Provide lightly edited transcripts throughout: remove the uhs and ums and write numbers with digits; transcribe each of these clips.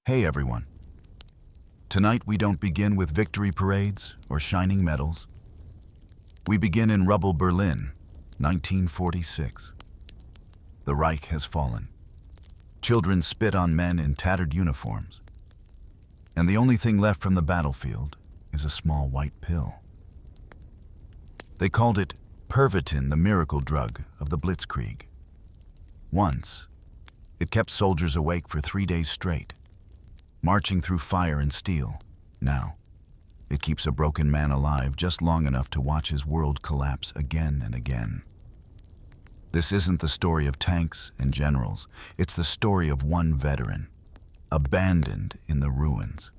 Hey everyone. Tonight we don't begin with victory parades or shining medals. We begin in rubble Berlin, 1946. The Reich has fallen. Children spit on men in tattered uniforms. And the only thing left from the battlefield is a small white pill. They called it Pervitin, the miracle drug of the Blitzkrieg. Once, it kept soldiers awake for 3 days straight, marching through fire and steel. Now, it keeps a broken man alive just long enough to watch his world collapse again and again. This isn't the story of tanks and generals. It's the story of one veteran, abandoned in the ruins,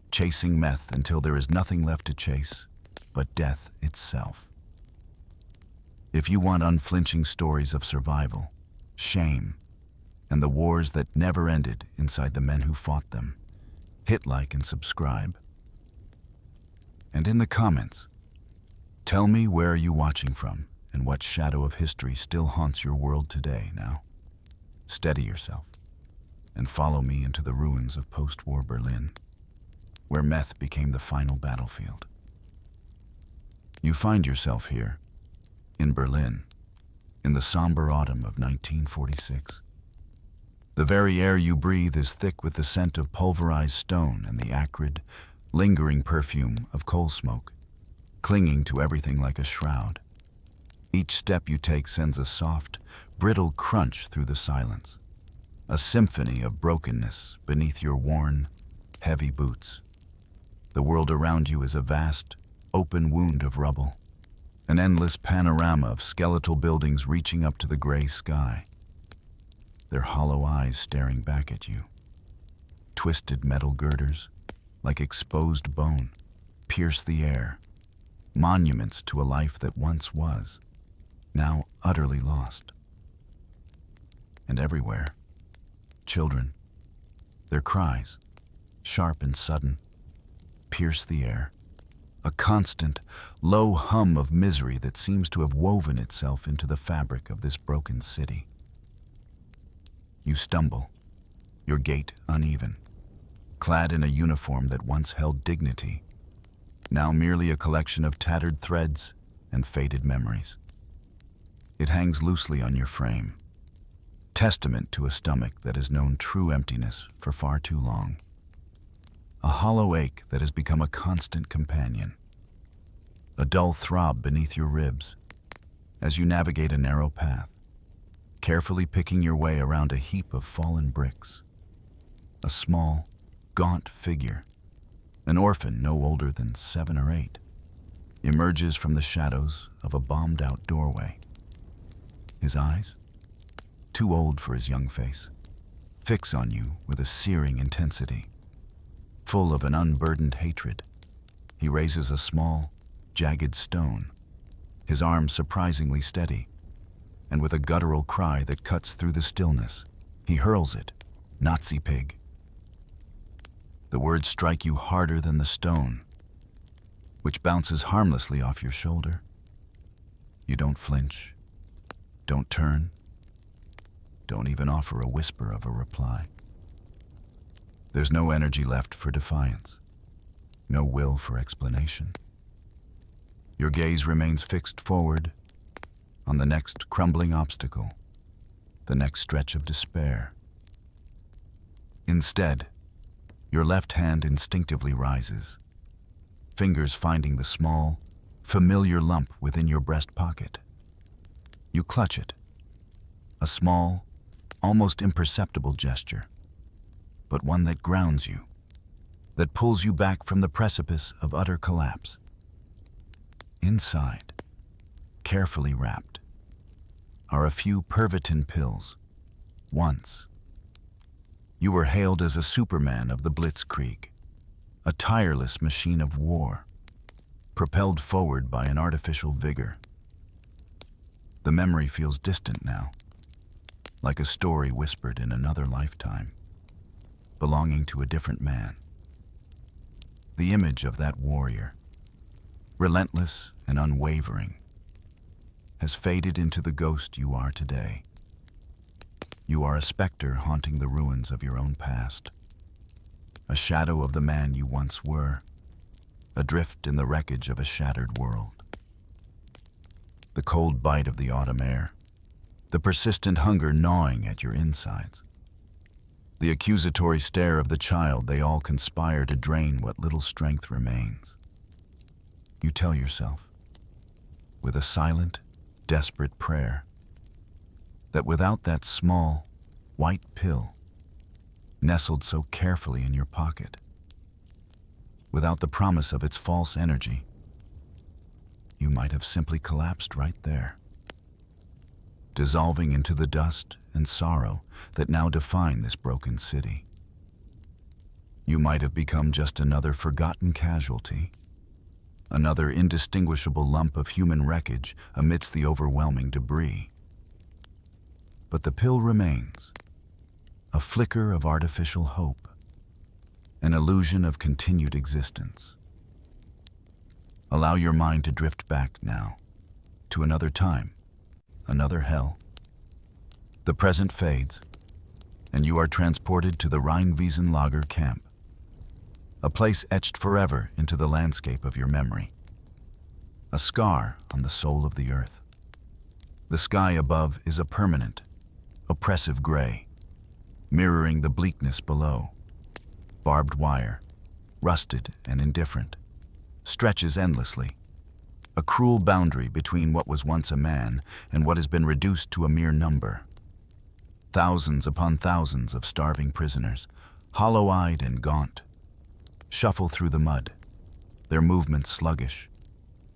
chasing meth until there is nothing left to chase but death itself. If you want unflinching stories of survival, shame, and the wars that never ended inside the men who fought them, hit like and subscribe. And in the comments, tell me where are you watching from and what shadow of history still haunts your world today. Now, steady yourself and follow me into the ruins of post-war Berlin, where meth became the final battlefield. You find yourself here, in Berlin, in the somber autumn of 1946. The very air you breathe is thick with the scent of pulverized stone and the acrid, lingering perfume of coal smoke, clinging to everything like a shroud. Each step you take sends a soft, brittle crunch through the silence, a symphony of brokenness beneath your worn, heavy boots. The world around you is a vast, open wound of rubble, an endless panorama of skeletal buildings reaching up to the gray sky, their hollow eyes staring back at you. Twisted metal girders, like exposed bone, pierce the air, monuments to a life that once was, now utterly lost. And everywhere, children, their cries, sharp and sudden, pierce the air, a constant, low hum of misery that seems to have woven itself into the fabric of this broken city. You stumble, your gait uneven, clad in a uniform that once held dignity, now merely a collection of tattered threads and faded memories. It hangs loosely on your frame, testament to a stomach that has known true emptiness for far too long. A hollow ache that has become a constant companion, a dull throb beneath your ribs as you navigate a narrow path, carefully picking your way around a heap of fallen bricks. A small, gaunt figure, an orphan no older than 7 or 8, emerges from the shadows of a bombed-out doorway. His eyes, too old for his young face, fix on you with a searing intensity. Full of an unburdened hatred, he raises a small, jagged stone, his arm surprisingly steady, and with a guttural cry that cuts through the stillness, he hurls it, "Nazi pig." The words strike you harder than the stone, which bounces harmlessly off your shoulder. You don't flinch, don't turn, don't even offer a whisper of a reply. There's no energy left for defiance, no will for explanation. Your gaze remains fixed forward on the next crumbling obstacle, the next stretch of despair. Instead, your left hand instinctively rises, fingers finding the small, familiar lump within your breast pocket. You clutch it, a small, almost imperceptible gesture, but one that grounds you, that pulls you back from the precipice of utter collapse. Inside, carefully wrapped, are a few Pervitin pills. Once, you were hailed as a Superman of the Blitzkrieg, a tireless machine of war, propelled forward by an artificial vigor. The memory feels distant now, like a story whispered in another lifetime, belonging to a different man. The image of that warrior, relentless and unwavering, has faded into the ghost you are today. You are a specter haunting the ruins of your own past, a shadow of the man you once were, adrift in the wreckage of a shattered world. The cold bite of the autumn air, the persistent hunger gnawing at your insides, the accusatory stare of the child, they all conspire to drain what little strength remains. You tell yourself, with a silent, desperate prayer, that without that small, white pill nestled so carefully in your pocket, without the promise of its false energy, you might have simply collapsed right there, dissolving into the dust and sorrow that now define this broken city. You might have become just another forgotten casualty, another indistinguishable lump of human wreckage amidst the overwhelming debris. But the pill remains, a flicker of artificial hope, an illusion of continued existence. Allow your mind to drift back now, to another time, another hell. The present fades, and you are transported to the Reinweisen lager camp, a place etched forever into the landscape of your memory, a scar on the soul of the earth. The sky above is a permanent, oppressive gray, mirroring the bleakness below. Barbed wire, rusted and indifferent, stretches endlessly, a cruel boundary between what was once a man and what has been reduced to a mere number. Thousands upon thousands of starving prisoners, hollow-eyed and gaunt, shuffle through the mud, their movements sluggish,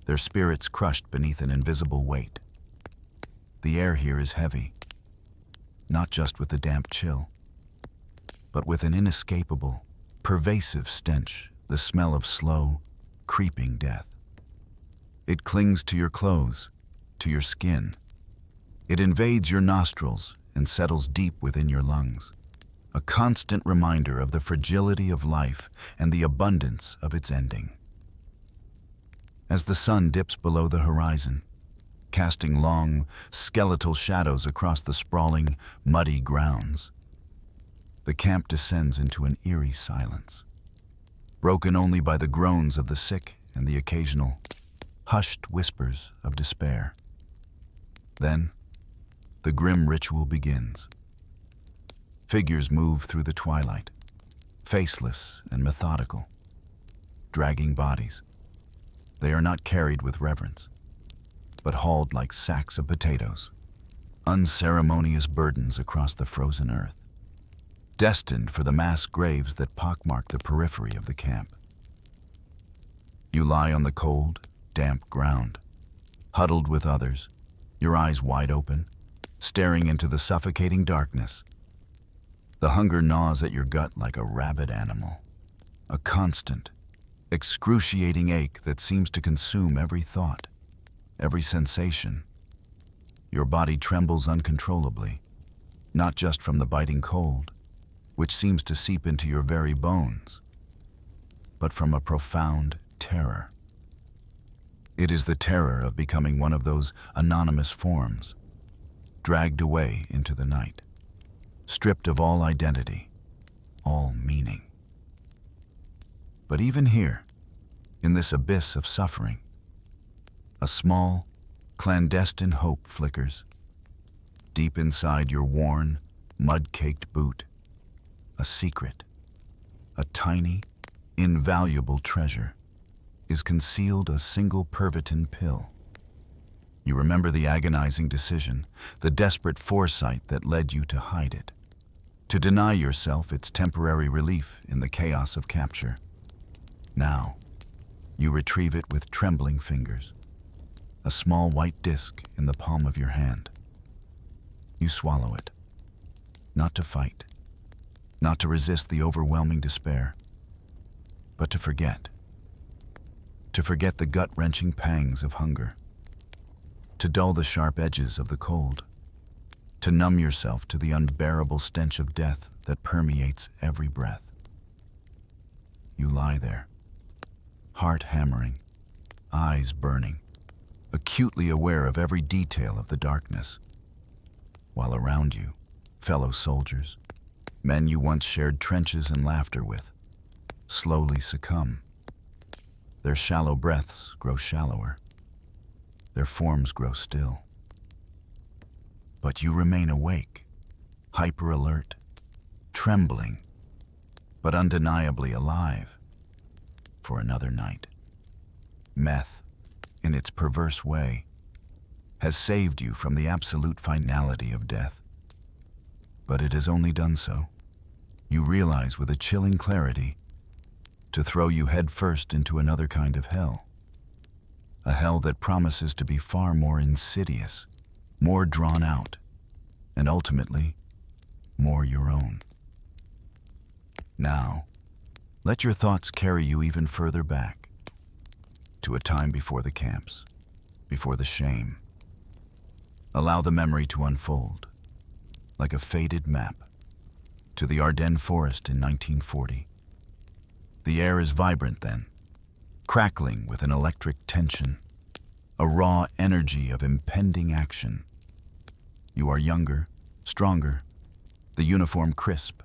their spirits crushed beneath an invisible weight. The air here is heavy, not just with the damp chill, but with an inescapable, pervasive stench, the smell of slow, creeping death. It clings to your clothes, to your skin. It invades your nostrils and settles deep within your lungs, a constant reminder of the fragility of life and the abundance of its ending. As the sun dips below the horizon, casting long, skeletal shadows across the sprawling, muddy grounds, the camp descends into an eerie silence, broken only by the groans of the sick and the occasional, hushed whispers of despair. Then, the grim ritual begins. Figures move through the twilight, faceless and methodical, dragging bodies. They are not carried with reverence, but hauled like sacks of potatoes, unceremonious burdens across the frozen earth, destined for the mass graves that pockmark the periphery of the camp. You lie on the cold, damp ground, huddled with others, your eyes wide open, staring into the suffocating darkness. The hunger gnaws at your gut like a rabid animal, a constant, excruciating ache that seems to consume every thought, every sensation. Your body trembles uncontrollably, not just from the biting cold, which seems to seep into your very bones, but from a profound terror. It is the terror of becoming one of those anonymous forms, dragged away into the night, stripped of all identity, all meaning. But even here, in this abyss of suffering, a small, clandestine hope flickers. Deep inside your worn, mud-caked boot, a secret, a tiny, invaluable treasure, is concealed a single Pervitin pill. You remember the agonizing decision, the desperate foresight that led you to hide it, to deny yourself its temporary relief in the chaos of capture. Now, you retrieve it with trembling fingers, a small white disc in the palm of your hand. You swallow it, not to fight, not to resist the overwhelming despair, but to forget the gut-wrenching pangs of hunger, to dull the sharp edges of the cold, to numb yourself to the unbearable stench of death that permeates every breath. You lie there, heart hammering, eyes burning, acutely aware of every detail of the darkness, while around you, fellow soldiers, men you once shared trenches and laughter with, slowly succumb. Their shallow breaths grow shallower. Their forms grow still. But you remain awake, hyper-alert, trembling, but undeniably alive for another night. Meth, in its perverse way, has saved you from the absolute finality of death. But it has only done so, you realize with a chilling clarity, to throw you headfirst into another kind of hell. A hell that promises to be far more insidious, more drawn out, and ultimately, more your own. Now, let your thoughts carry you even further back, to a time before the camps, before the shame. Allow the memory to unfold, like a faded map, to the Ardennes forest in 1940. The air is vibrant then, crackling with an electric tension, a raw energy of impending action. You are younger, stronger, the uniform crisp,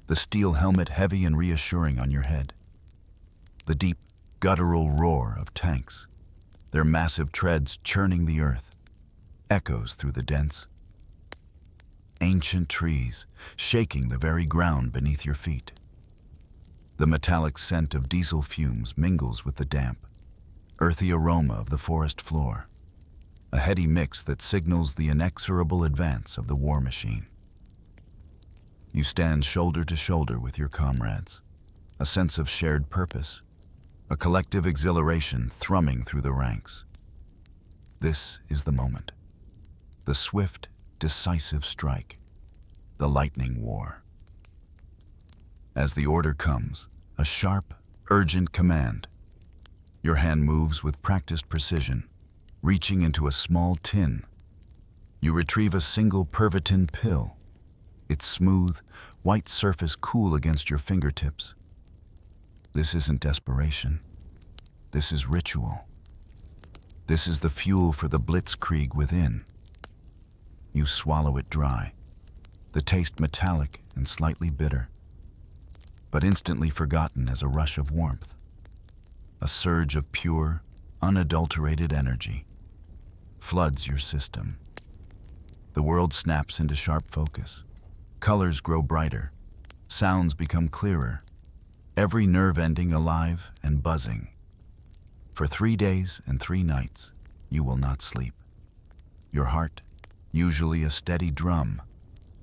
the steel helmet heavy and reassuring on your head. The deep, guttural roar of tanks, their massive treads churning the earth, echoes through the dense, ancient trees, shaking the very ground beneath your feet. The metallic scent of diesel fumes mingles with the damp, earthy aroma of the forest floor, a heady mix that signals the inexorable advance of the war machine. You stand shoulder to shoulder with your comrades, a sense of shared purpose, a collective exhilaration thrumming through the ranks. This is the moment, the swift, decisive strike, the lightning war. As the order comes, a sharp, urgent command, your hand moves with practiced precision, reaching into a small tin. You retrieve a single Pervitin pill, its smooth, white surface cool against your fingertips. This isn't desperation. This is ritual. This is the fuel for the blitzkrieg within. You swallow it dry, the taste metallic and slightly bitter, but instantly forgotten as a rush of warmth, a surge of pure, unadulterated energy floods your system. The world snaps into sharp focus. Colors grow brighter. Sounds become clearer. Every nerve ending alive and buzzing. For 3 days and 3 nights, you will not sleep. Your heart, usually a steady drum,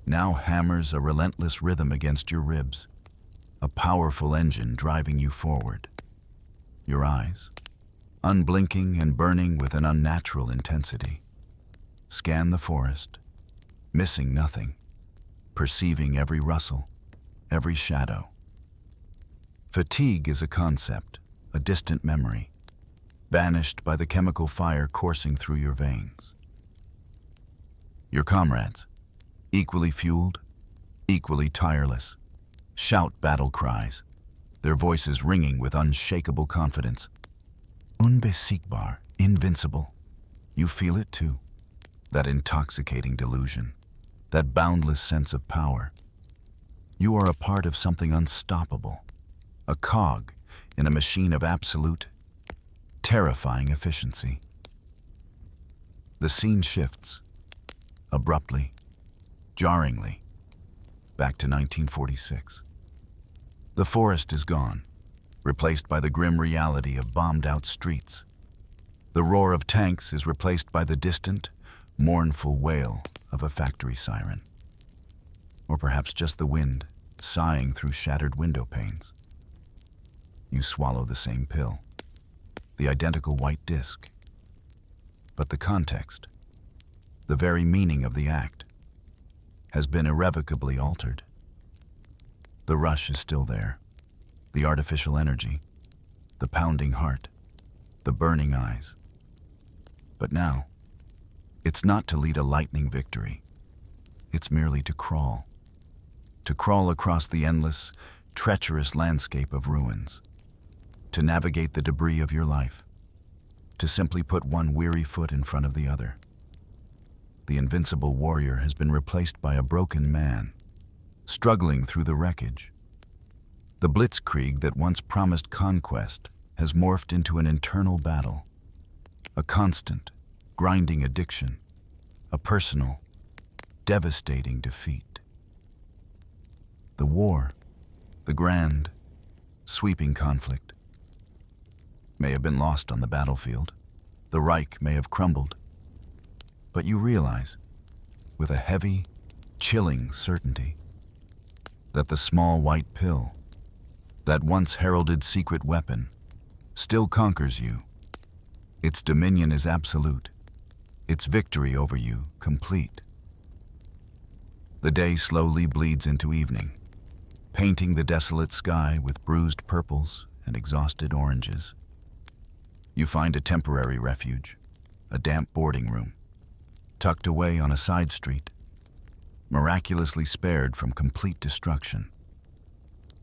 now hammers a relentless rhythm against your ribs, a powerful engine driving you forward. Your eyes, unblinking and burning with an unnatural intensity, scan the forest, missing nothing, perceiving every rustle, every shadow. Fatigue is a concept, a distant memory, banished by the chemical fire coursing through your veins. Your comrades, equally fueled, equally tireless, shout battle cries, their voices ringing with unshakable confidence. Unbesiegbar, invincible. You feel it too, that intoxicating delusion, that boundless sense of power. You are a part of something unstoppable, a cog in a machine of absolute, terrifying efficiency. The scene shifts, abruptly, jarringly, back to 1946. The forest is gone, replaced by the grim reality of bombed-out streets. The roar of tanks is replaced by the distant, mournful wail of a factory siren. Or perhaps just the wind sighing through shattered window panes. You swallow the same pill, the identical white disc. But the context, the very meaning of the act, has been irrevocably altered. The rush is still there, the artificial energy, the pounding heart, the burning eyes. But now, it's not to lead a lightning victory. It's merely to crawl across the endless, treacherous landscape of ruins, to navigate the debris of your life, to simply put one weary foot in front of the other. The invincible warrior has been replaced by a broken man, struggling through the wreckage. The blitzkrieg that once promised conquest has morphed into an internal battle, a constant, grinding addiction, a personal, devastating defeat. The war, the grand, sweeping conflict, may have been lost on the battlefield. The Reich may have crumbled. But you realize, with a heavy, chilling certainty, that the small white pill, that once heralded secret weapon, still conquers you. Its dominion is absolute, its victory over you complete. The day slowly bleeds into evening, painting the desolate sky with bruised purples and exhausted oranges. You find a temporary refuge, a damp boarding room, tucked away on a side street, miraculously spared from complete destruction,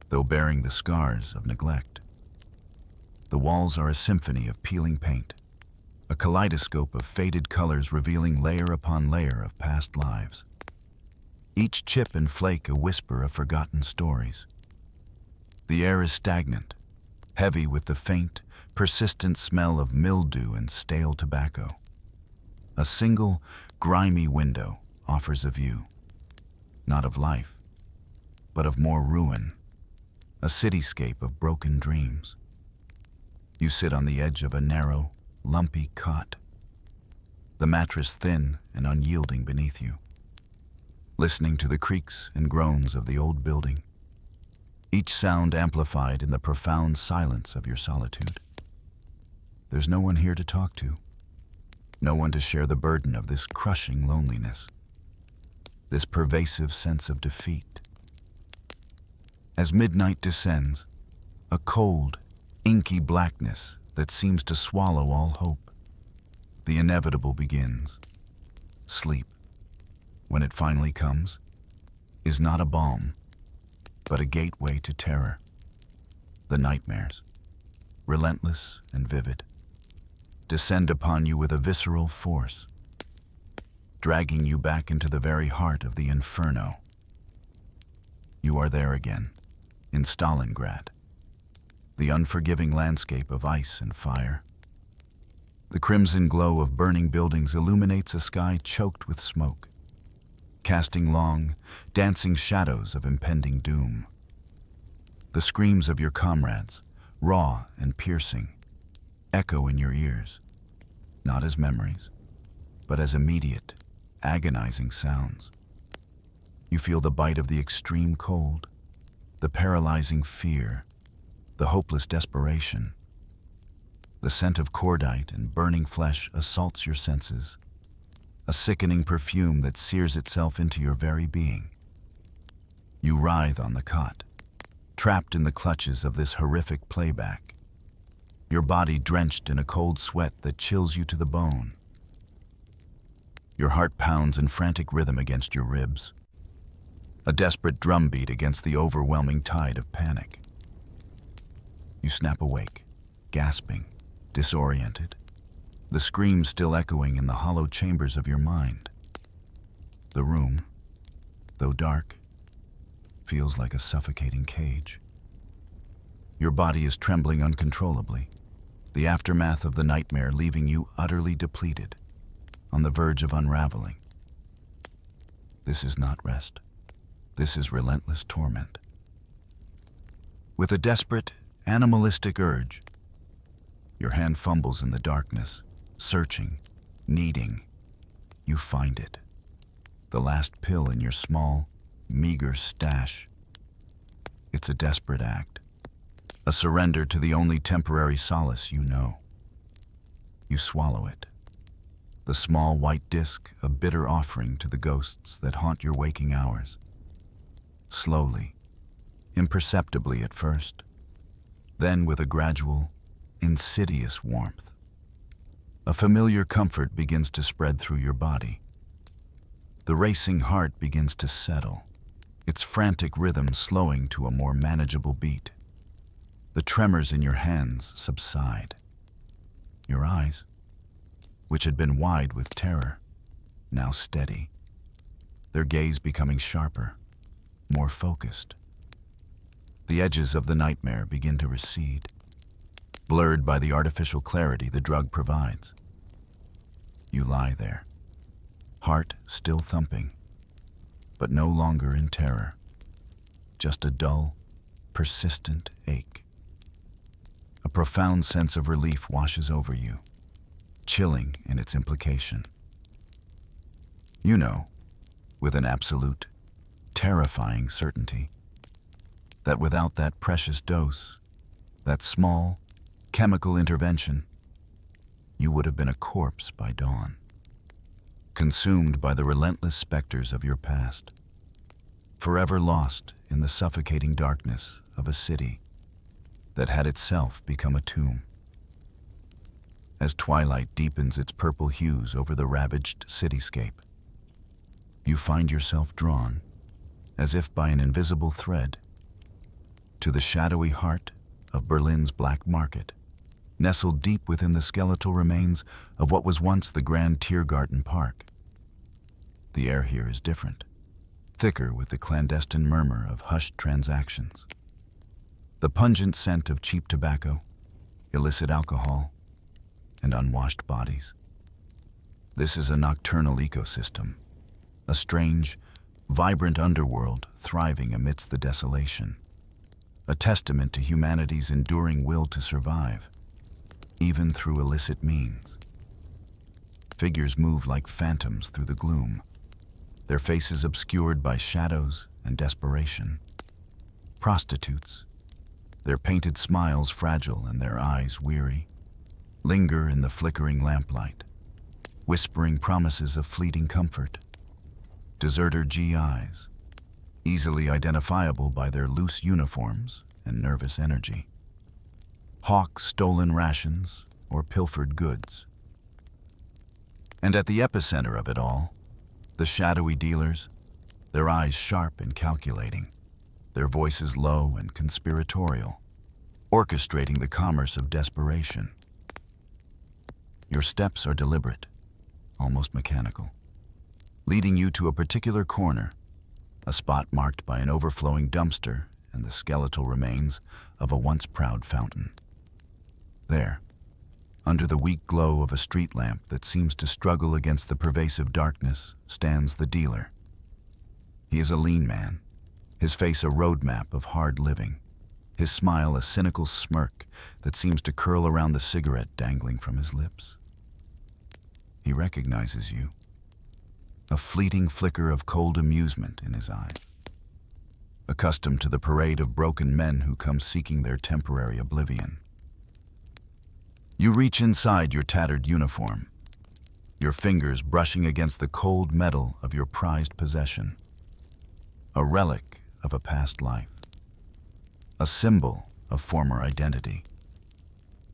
though bearing the scars of neglect. The walls are a symphony of peeling paint, a kaleidoscope of faded colors revealing layer upon layer of past lives. Each chip and flake a whisper of forgotten stories. The air is stagnant, heavy with the faint, persistent smell of mildew and stale tobacco. A single, grimy window offers a view, not of life, but of more ruin, a cityscape of broken dreams. You sit on the edge of a narrow, lumpy cot, the mattress thin and unyielding beneath you, listening to the creaks and groans of the old building, each sound amplified in the profound silence of your solitude. There's no one here to talk to, no one to share the burden of this crushing loneliness, this pervasive sense of defeat. As midnight descends, a cold, inky blackness that seems to swallow all hope, the inevitable begins. Sleep, when it finally comes, is not a balm, but a gateway to terror. The nightmares, relentless and vivid, descend upon you with a visceral force, dragging you back into the very heart of the inferno. You are there again, in Stalingrad, the unforgiving landscape of ice and fire. The crimson glow of burning buildings illuminates a sky choked with smoke, casting long, dancing shadows of impending doom. The screams of your comrades, raw and piercing, echo in your ears, not as memories, but as immediate, agonizing sounds. You feel the bite of the extreme cold, the paralyzing fear, the hopeless desperation. The scent of cordite and burning flesh assaults your senses, a sickening perfume that sears itself into your very being. You writhe on the cot, trapped in the clutches of this horrific playback, your body drenched in a cold sweat that chills you to the bone. Your heart pounds in frantic rhythm against your ribs, a desperate drumbeat against the overwhelming tide of panic. You snap awake, gasping, disoriented, the screams still echoing in the hollow chambers of your mind. The room, though dark, feels like a suffocating cage. Your body is trembling uncontrollably, the aftermath of the nightmare leaving you utterly depleted, on the verge of unraveling. This is not rest. This is relentless torment. With a desperate, animalistic urge, your hand fumbles in the darkness, searching, needing. You find it. The last pill in your small, meager stash. It's a desperate act, a surrender to the only temporary solace you know. You swallow it. The small white disc a bitter offering to the ghosts that haunt your waking hours. Slowly, imperceptibly at first, then with a gradual, insidious warmth. A familiar comfort begins to spread through your body. The racing heart begins to settle, its frantic rhythm slowing to a more manageable beat. The tremors in your hands subside. Your eyes, which had been wide with terror, now steady, their gaze becoming sharper, more focused. The edges of the nightmare begin to recede, blurred by the artificial clarity the drug provides. You lie there, heart still thumping, but no longer in terror, just a dull, persistent ache. A profound sense of relief washes over you, chilling in its implication. You know, with an absolute, terrifying certainty, that without that precious dose, that small, chemical intervention, you would have been a corpse by dawn, consumed by the relentless specters of your past, forever lost in the suffocating darkness of a city that had itself become a tomb. As twilight deepens its purple hues over the ravaged cityscape, you find yourself drawn, as if by an invisible thread, to the shadowy heart of Berlin's black market, nestled deep within the skeletal remains of what was once the Grand Tiergarten Park. The air here is different, thicker with the clandestine murmur of hushed transactions. The pungent scent of cheap tobacco, illicit alcohol, and unwashed bodies. This is a nocturnal ecosystem, a strange, vibrant underworld thriving amidst the desolation, a testament to humanity's enduring will to survive, even through illicit means. Figures move like phantoms through the gloom, their faces obscured by shadows and desperation. Prostitutes, their painted smiles fragile and their eyes weary, linger in the flickering lamplight, whispering promises of fleeting comfort. Deserter GIs, easily identifiable by their loose uniforms and nervous energy, hawk stolen rations or pilfered goods. And at the epicenter of it all, the shadowy dealers, their eyes sharp and calculating, their voices low and conspiratorial, orchestrating the commerce of desperation. Your steps are deliberate, almost mechanical, leading you to a particular corner, a spot marked by an overflowing dumpster and the skeletal remains of a once proud fountain. There, under the weak glow of a street lamp that seems to struggle against the pervasive darkness, stands the dealer. He is a lean man, his face a roadmap of hard living, his smile a cynical smirk that seems to curl around the cigarette dangling from his lips. He recognizes you, a fleeting flicker of cold amusement in his eye. Accustomed to the parade of broken men who come seeking their temporary oblivion. You reach inside your tattered uniform, your fingers brushing against the cold metal of your prized possession, a relic of a past life, a symbol of former identity.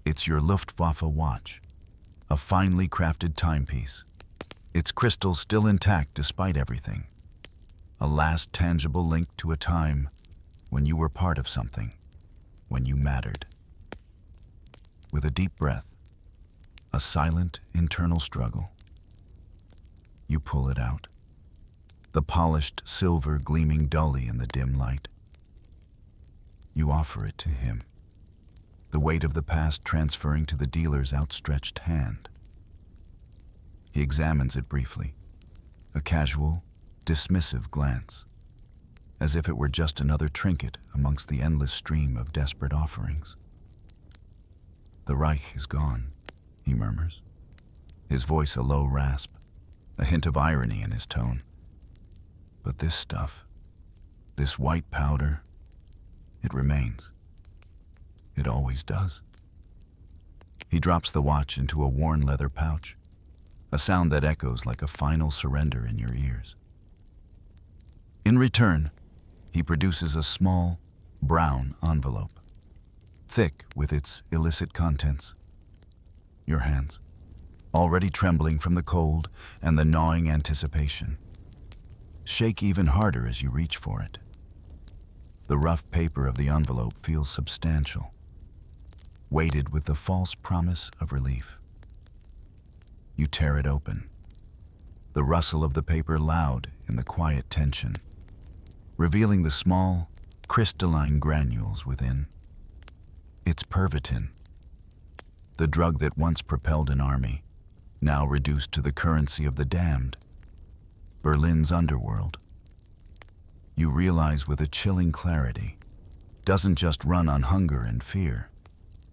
It's your Luftwaffe watch, a finely crafted timepiece, its crystal still intact despite everything, a last tangible link to a time when you were part of something, when you mattered. With a deep breath, a silent internal struggle, you pull it out, the polished silver gleaming dully in the dim light. You offer it to him, the weight of the past transferring to the dealer's outstretched hand. He examines it briefly, a casual, dismissive glance, as if it were just another trinket amongst the endless stream of desperate offerings. The Reich is gone, he murmurs, his voice a low rasp, a hint of irony in his tone. But this stuff, this white powder, it remains. It always does. He drops the watch into a worn leather pouch, a sound that echoes like a final surrender in your ears. In return, he produces a small, brown envelope, thick with its illicit contents. Your hands, already trembling from the cold and the gnawing anticipation, shake even harder as you reach for it. The rough paper of the envelope feels substantial, weighted with the false promise of relief. You tear it open, the rustle of the paper loud in the quiet tension, revealing the small, crystalline granules within. It's Pervitin, the drug that once propelled an army, now reduced to the currency of the damned, Berlin's underworld. You realize with a chilling clarity, doesn't just run on hunger and fear.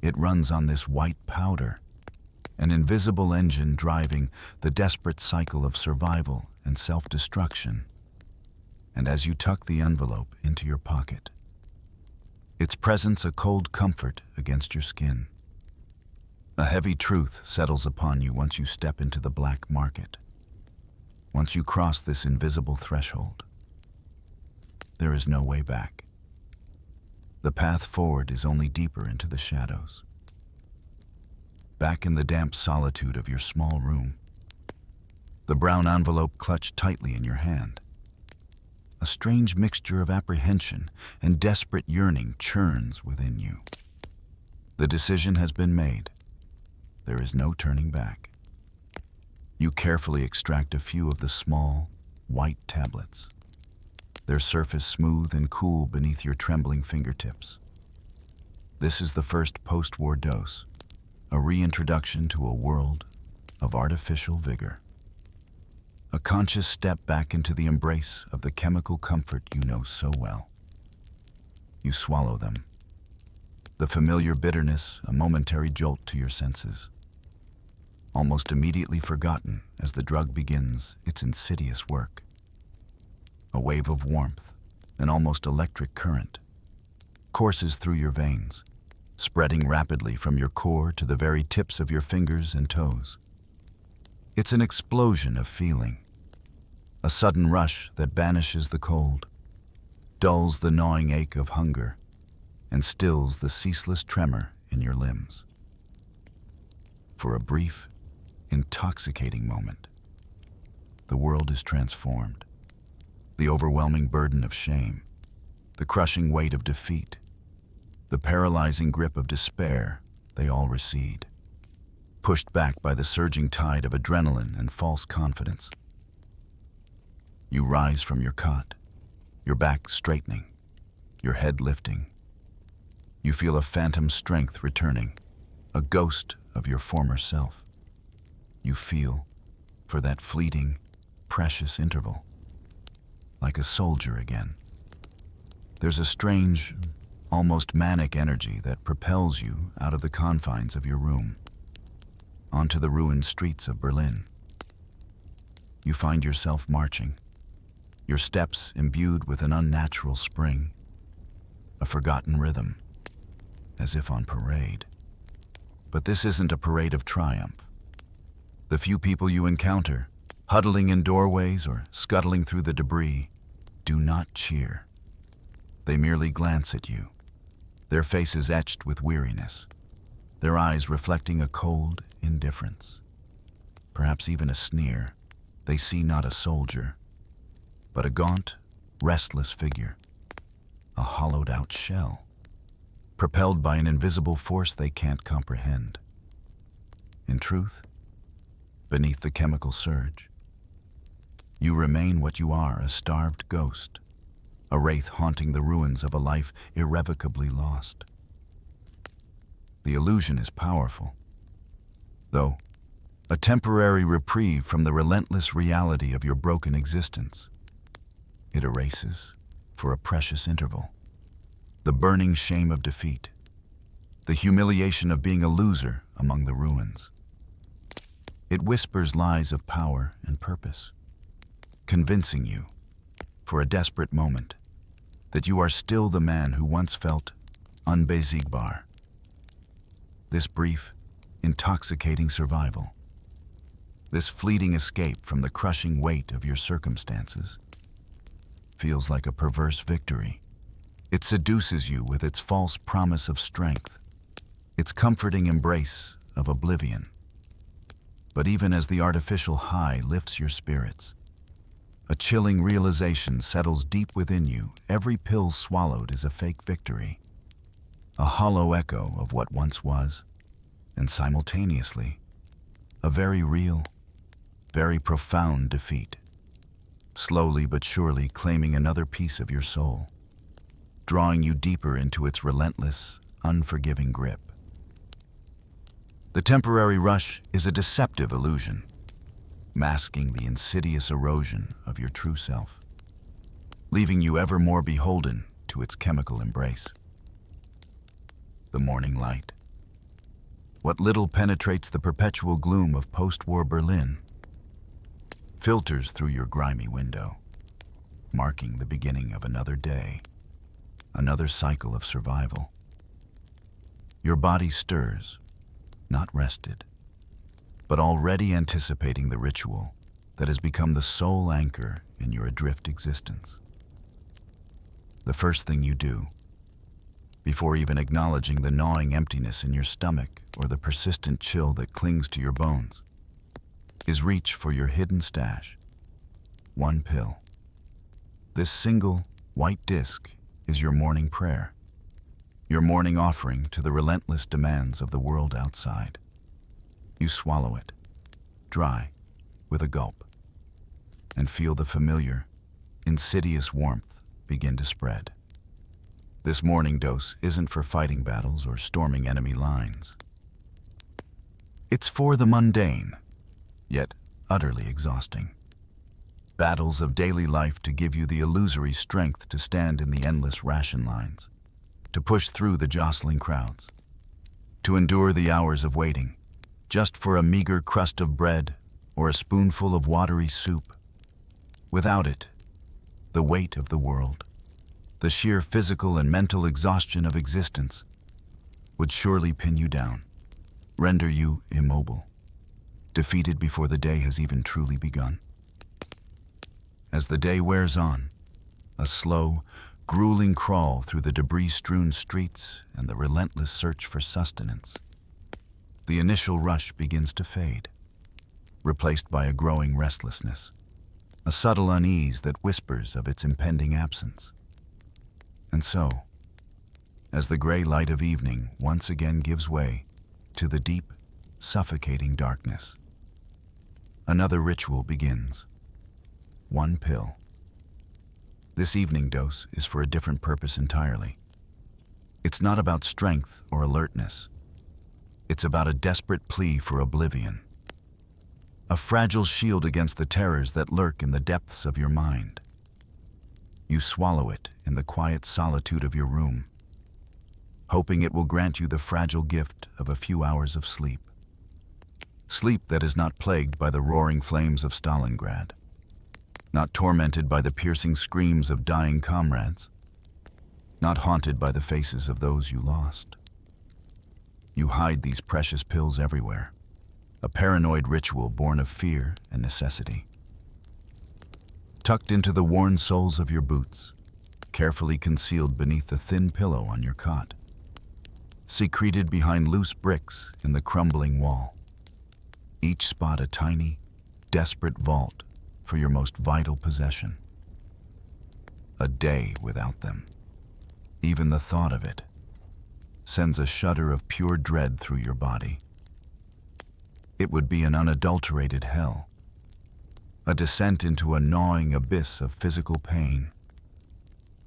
It runs on this white powder, an invisible engine driving the desperate cycle of survival and self-destruction. And as you tuck the envelope into your pocket, its presence a cold comfort against your skin. A heavy truth settles upon you once you step into the black market. Once you cross this invisible threshold, there is no way back. The path forward is only deeper into the shadows. Back in the damp solitude of your small room, the brown envelope clutched tightly in your hand. A strange mixture of apprehension and desperate yearning churns within you. The decision has been made. There is no turning back. You carefully extract a few of the small, white tablets, their surface smooth and cool beneath your trembling fingertips. This is the first post-war dose, a reintroduction to a world of artificial vigor. A conscious step back into the embrace of the chemical comfort you know so well. You swallow them. The familiar bitterness, a momentary jolt to your senses. Almost immediately forgotten as the drug begins its insidious work. A wave of warmth, an almost electric current, courses through your veins, spreading rapidly from your core to the very tips of your fingers and toes. It's an explosion of feeling, a sudden rush that banishes the cold, dulls the gnawing ache of hunger, and stills the ceaseless tremor in your limbs. For a brief, intoxicating moment, the world is transformed. The overwhelming burden of shame, the crushing weight of defeat, the paralyzing grip of despair, they all recede. Pushed back by the surging tide of adrenaline and false confidence. You rise from your cot, your back straightening, your head lifting. You feel a phantom strength returning, a ghost of your former self. You feel, for that fleeting, precious interval, like a soldier again. There's a strange, almost manic energy that propels you out of the confines of your room, onto the ruined streets of Berlin. You find yourself marching, your steps imbued with an unnatural spring, a forgotten rhythm, as if on parade. But this isn't a parade of triumph. The few people you encounter, huddling in doorways or scuttling through the debris, do not cheer. They merely glance at you, their faces etched with weariness, their eyes reflecting a cold indifference, perhaps even a sneer. They see not a soldier, but a gaunt, restless figure, a hollowed-out shell, propelled by an invisible force they can't comprehend. In truth, beneath the chemical surge, you remain what you are, a starved ghost, a wraith haunting the ruins of a life irrevocably lost. The illusion is powerful, though a temporary reprieve from the relentless reality of your broken existence. It erases, for a precious interval, the burning shame of defeat, the humiliation of being a loser among the ruins. It whispers lies of power and purpose, convincing you, for a desperate moment, that you are still the man who once felt unbesiegbar. This brief, intoxicating survival, this fleeting escape from the crushing weight of your circumstances, feels like a perverse victory. It seduces you with its false promise of strength, its comforting embrace of oblivion. But even as the artificial high lifts your spirits, a chilling realization settles deep within you. Every pill swallowed is a fake victory, a hollow echo of what once was, and simultaneously, a very real, very profound defeat, slowly but surely claiming another piece of your soul. drawing you deeper into its relentless, unforgiving grip. The temporary rush is a deceptive illusion, masking the insidious erosion of your true self, leaving you ever more beholden to its chemical embrace. The morning light. What little penetrates the perpetual gloom of post-war Berlin filters through your grimy window, marking the beginning of another day, another cycle of survival. Your body stirs, not rested, but already anticipating the ritual that has become the sole anchor in your adrift existence. The first thing you do, before even acknowledging the gnawing emptiness in your stomach or the persistent chill that clings to your bones, is reach for your hidden stash, one pill. This single, white disc is your morning prayer, your morning offering to the relentless demands of the world outside. You swallow it, dry, with a gulp, and feel the familiar, insidious warmth begin to spread. This morning dose isn't for fighting battles or storming enemy lines. It's for the mundane, yet utterly exhausting battles of daily life, to give you the illusory strength to stand in the endless ration lines, to push through the jostling crowds, to endure the hours of waiting, just for a meager crust of bread or a spoonful of watery soup. Without it, the weight of the world, the sheer physical and mental exhaustion of existence, would surely pin you down, render you immobile, defeated before the day has even truly begun. As the day wears on, a slow, grueling crawl through the debris-strewn streets and the relentless search for sustenance, the initial rush begins to fade, replaced by a growing restlessness, a subtle unease that whispers of its impending absence. And so, as the gray light of evening once again gives way to the deep, suffocating darkness, another ritual begins. One pill. This evening dose is for a different purpose entirely. It's not about strength or alertness. It's about a desperate plea for oblivion, a fragile shield against the terrors that lurk in the depths of your mind. You swallow it in the quiet solitude of your room, hoping it will grant you the fragile gift of a few hours of sleep. Sleep that is not plagued by the roaring flames of Stalingrad, not tormented by the piercing screams of dying comrades, not haunted by the faces of those you lost. You hide these precious pills everywhere, a paranoid ritual born of fear and necessity. Tucked into the worn soles of your boots, carefully concealed beneath the thin pillow on your cot, secreted behind loose bricks in the crumbling wall, each spot a tiny, desperate vault for your most vital possession. A day without them, even the thought of it, sends a shudder of pure dread through your body. It would be an unadulterated hell, a descent into a gnawing abyss of physical pain,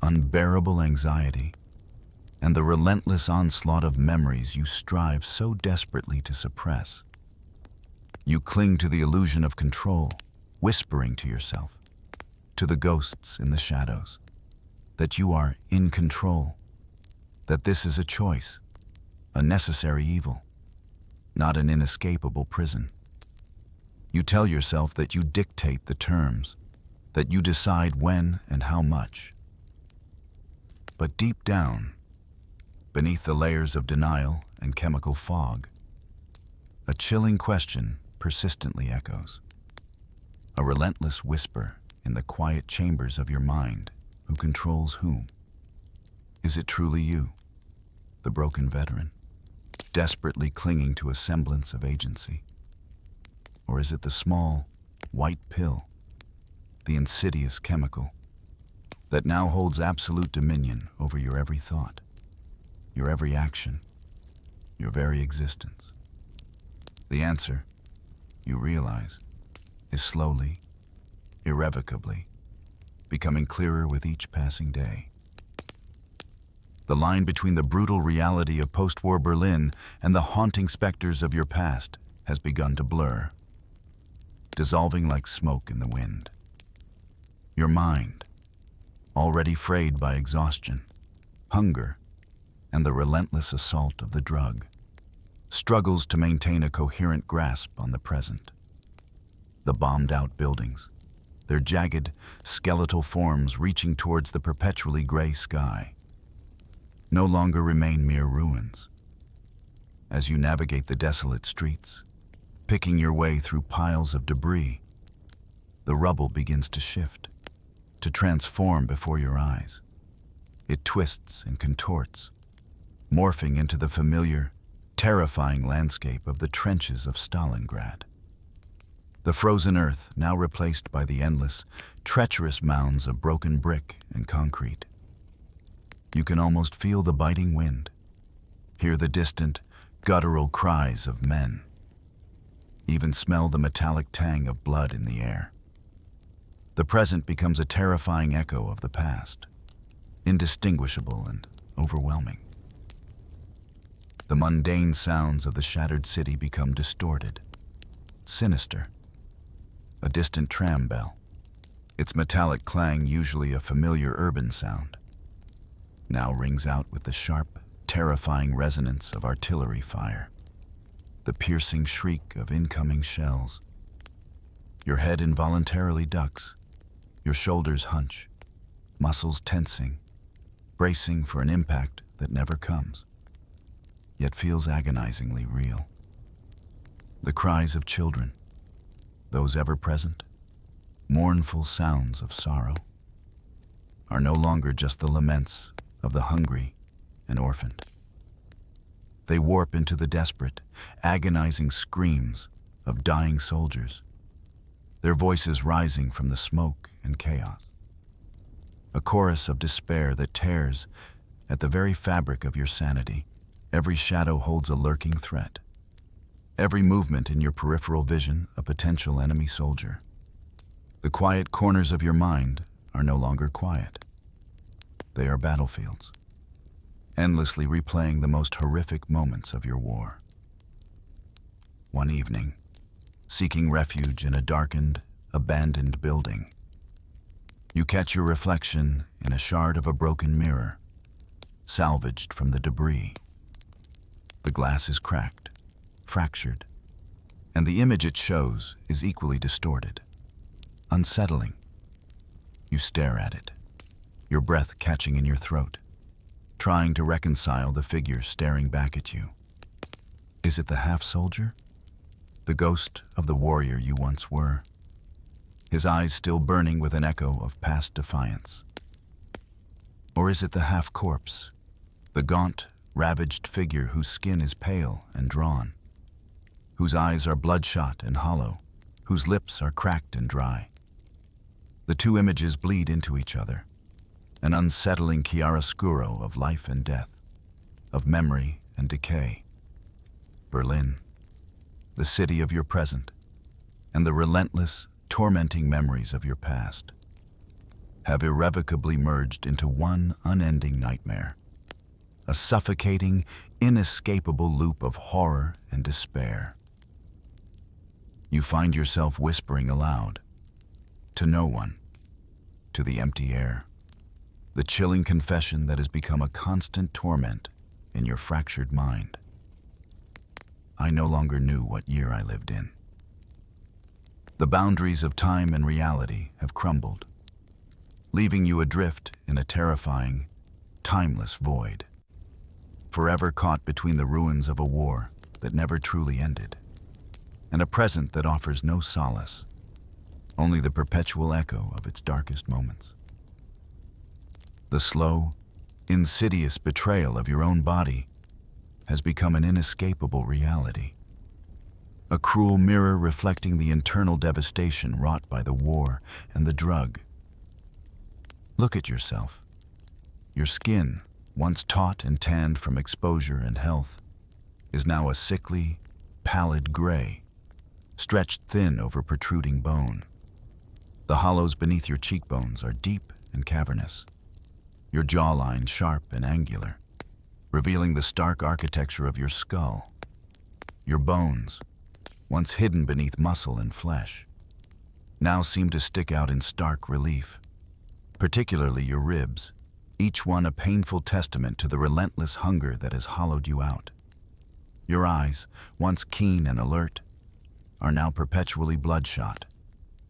unbearable anxiety, and the relentless onslaught of memories you strive so desperately to suppress. You cling to the illusion of control, whispering to yourself, to the ghosts in the shadows, that you are in control, that this is a choice, a necessary evil, not an inescapable prison. You tell yourself that you dictate the terms, that you decide when and how much. But deep down, beneath the layers of denial and chemical fog, a chilling question persistently echoes. A relentless whisper in the quiet chambers of your mind: who controls whom? Is it truly you, the broken veteran, desperately clinging to a semblance of agency? Or is it the small, white pill, the insidious chemical, that now holds absolute dominion over your every thought, your every action, your very existence? The answer, you realize, is slowly, irrevocably, becoming clearer with each passing day. The line between the brutal reality of post-war Berlin and the haunting specters of your past has begun to blur, dissolving like smoke in the wind. Your mind, already frayed by exhaustion, hunger, and the relentless assault of the drug, struggles to maintain a coherent grasp on the present. The bombed-out buildings, their jagged, skeletal forms reaching towards the perpetually gray sky, no longer remain mere ruins. As you navigate the desolate streets, picking your way through piles of debris, the rubble begins to shift, to transform before your eyes. It twists and contorts, morphing into the familiar, terrifying landscape of the trenches of Stalingrad. The frozen earth now replaced by the endless, treacherous mounds of broken brick and concrete. You can almost feel the biting wind, hear the distant, guttural cries of men, even smell the metallic tang of blood in the air. The present becomes a terrifying echo of the past, indistinguishable and overwhelming. The mundane sounds of the shattered city become distorted, sinister. A distant tram bell, its metallic clang usually a familiar urban sound, now rings out with the sharp, terrifying resonance of artillery fire, the piercing shriek of incoming shells. Your head involuntarily ducks, your shoulders hunch, muscles tensing, bracing for an impact that never comes, yet feels agonizingly real. The cries of children, those ever present, mournful sounds of sorrow, are no longer just the laments of the hungry and orphaned. They warp into the desperate, agonizing screams of dying soldiers, their voices rising from the smoke and chaos. A chorus of despair that tears at the very fabric of your sanity. Every shadow holds a lurking threat. Every movement in your peripheral vision, a potential enemy soldier. The quiet corners of your mind are no longer quiet. They are battlefields, endlessly replaying the most horrific moments of your war. One evening, seeking refuge in a darkened, abandoned building, you catch your reflection in a shard of a broken mirror, salvaged from the debris. The glass is cracked, fractured, and the image it shows is equally distorted, unsettling. You stare at it, your breath catching in your throat, trying to reconcile the figure staring back at you. Is it the half-soldier? The ghost of the warrior you once were? His eyes still burning with an echo of past defiance? Or is it the half-corpse, the gaunt, ravaged figure whose skin is pale and drawn, whose eyes are bloodshot and hollow, whose lips are cracked and dry? The two images bleed into each other, an unsettling chiaroscuro of life and death, of memory and decay. Berlin, the city of your present, and the relentless, tormenting memories of your past, have irrevocably merged into one unending nightmare, a suffocating, inescapable loop of horror and despair. You find yourself whispering aloud, to no one, to the empty air, the chilling confession that has become a constant torment in your fractured mind. I no longer knew what year I lived in. The boundaries of time and reality have crumbled, leaving you adrift in a terrifying, timeless void, forever caught between the ruins of a war that never truly ended, and a present that offers no solace, only the perpetual echo of its darkest moments. The slow, insidious betrayal of your own body has become an inescapable reality, a cruel mirror reflecting the internal devastation wrought by the war and the drug. Look at yourself. Your skin, once taut and tanned from exposure and health, is now a sickly, pallid gray, stretched thin over protruding bone. The hollows beneath your cheekbones are deep and cavernous, your jawline sharp and angular, revealing the stark architecture of your skull. Your bones, once hidden beneath muscle and flesh, now seem to stick out in stark relief, particularly your ribs, each one a painful testament to the relentless hunger that has hollowed you out. Your eyes, once keen and alert, are now perpetually bloodshot,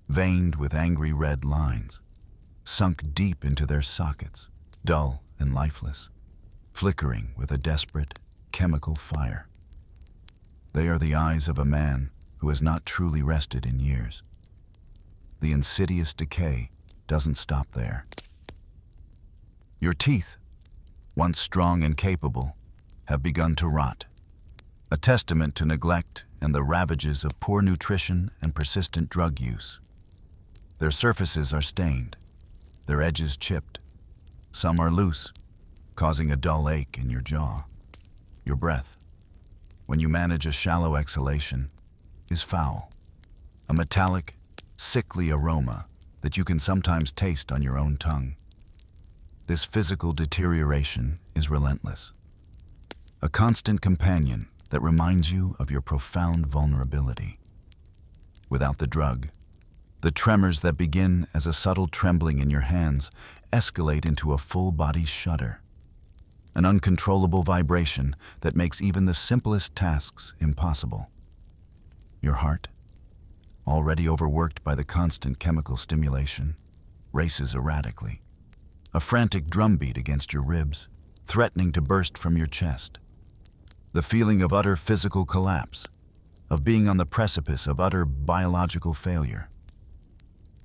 veined with angry red lines, sunk deep into their sockets, dull and lifeless, flickering with a desperate, chemical fire. They are the eyes of a man who has not truly rested in years. The insidious decay doesn't stop there. Your teeth, once strong and capable, have begun to rot, a testament to neglect and the ravages of poor nutrition and persistent drug use. Their surfaces are stained, their edges chipped. Some are loose, causing a dull ache in your jaw. Your breath, when you manage a shallow exhalation, is foul, a metallic, sickly aroma that you can sometimes taste on your own tongue. This physical deterioration is relentless, a constant companion that reminds you of your profound vulnerability. Without the drug, the tremors that begin as a subtle trembling in your hands escalate into a full-body shudder, an uncontrollable vibration that makes even the simplest tasks impossible. Your heart, already overworked by the constant chemical stimulation, races erratically, a frantic drumbeat against your ribs, threatening to burst from your chest. The feeling of utter physical collapse, of being on the precipice of utter biological failure,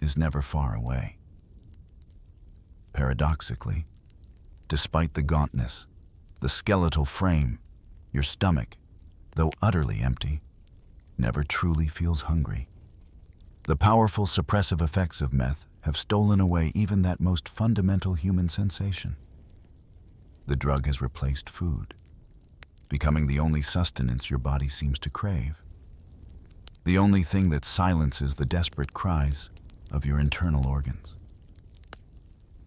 is never far away. Paradoxically, despite the gauntness, the skeletal frame, your stomach, though utterly empty, never truly feels hungry. The powerful suppressive effects of meth have stolen away even that most fundamental human sensation. The drug has replaced food, becoming the only sustenance your body seems to crave, the only thing that silences the desperate cries of your internal organs.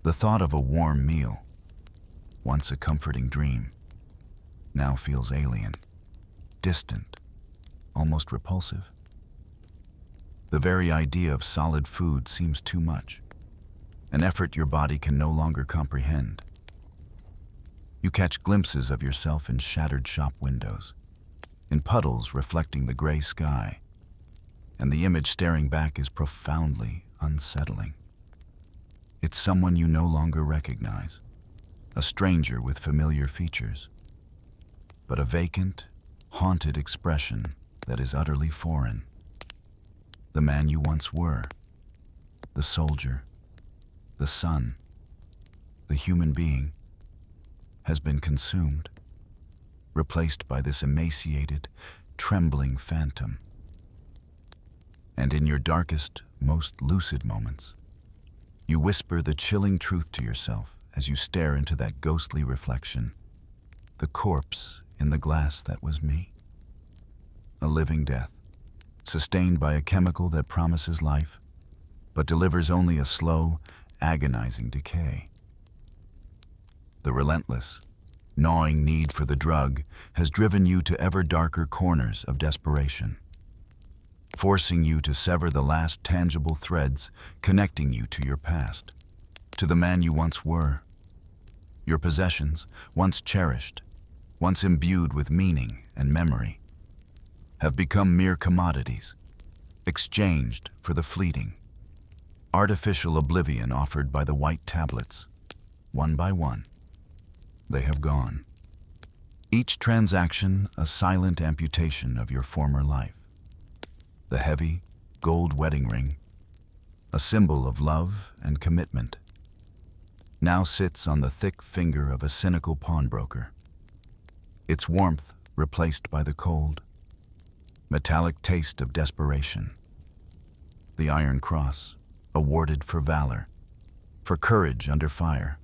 The thought of a warm meal, once a comforting dream, now feels alien, distant, almost repulsive. The very idea of solid food seems too much, an effort your body can no longer comprehend. You catch glimpses of yourself in shattered shop windows, in puddles reflecting the gray sky, and the image staring back is profoundly unsettling. It's someone you no longer recognize, a stranger with familiar features, but a vacant, haunted expression that is utterly foreign. The man you once were, the soldier, the son, the human being, has been consumed, replaced by this emaciated, trembling phantom. And in your darkest, most lucid moments, you whisper the chilling truth to yourself as you stare into that ghostly reflection, the corpse in the glass that was me. A living death, sustained by a chemical that promises life, but delivers only a slow, agonizing decay. The relentless, gnawing need for the drug has driven you to ever darker corners of desperation, forcing you to sever the last tangible threads connecting you to your past, to the man you once were. Your possessions, once cherished, once imbued with meaning and memory, have become mere commodities, exchanged for the fleeting, artificial oblivion offered by the white tablets. One by one, they have gone. Each transaction a silent amputation of your former life. The heavy, gold wedding ring, a symbol of love and commitment, now sits on the thick finger of a cynical pawnbroker, its warmth replaced by the cold, metallic taste of desperation. The Iron Cross, awarded for valor, for courage under fire,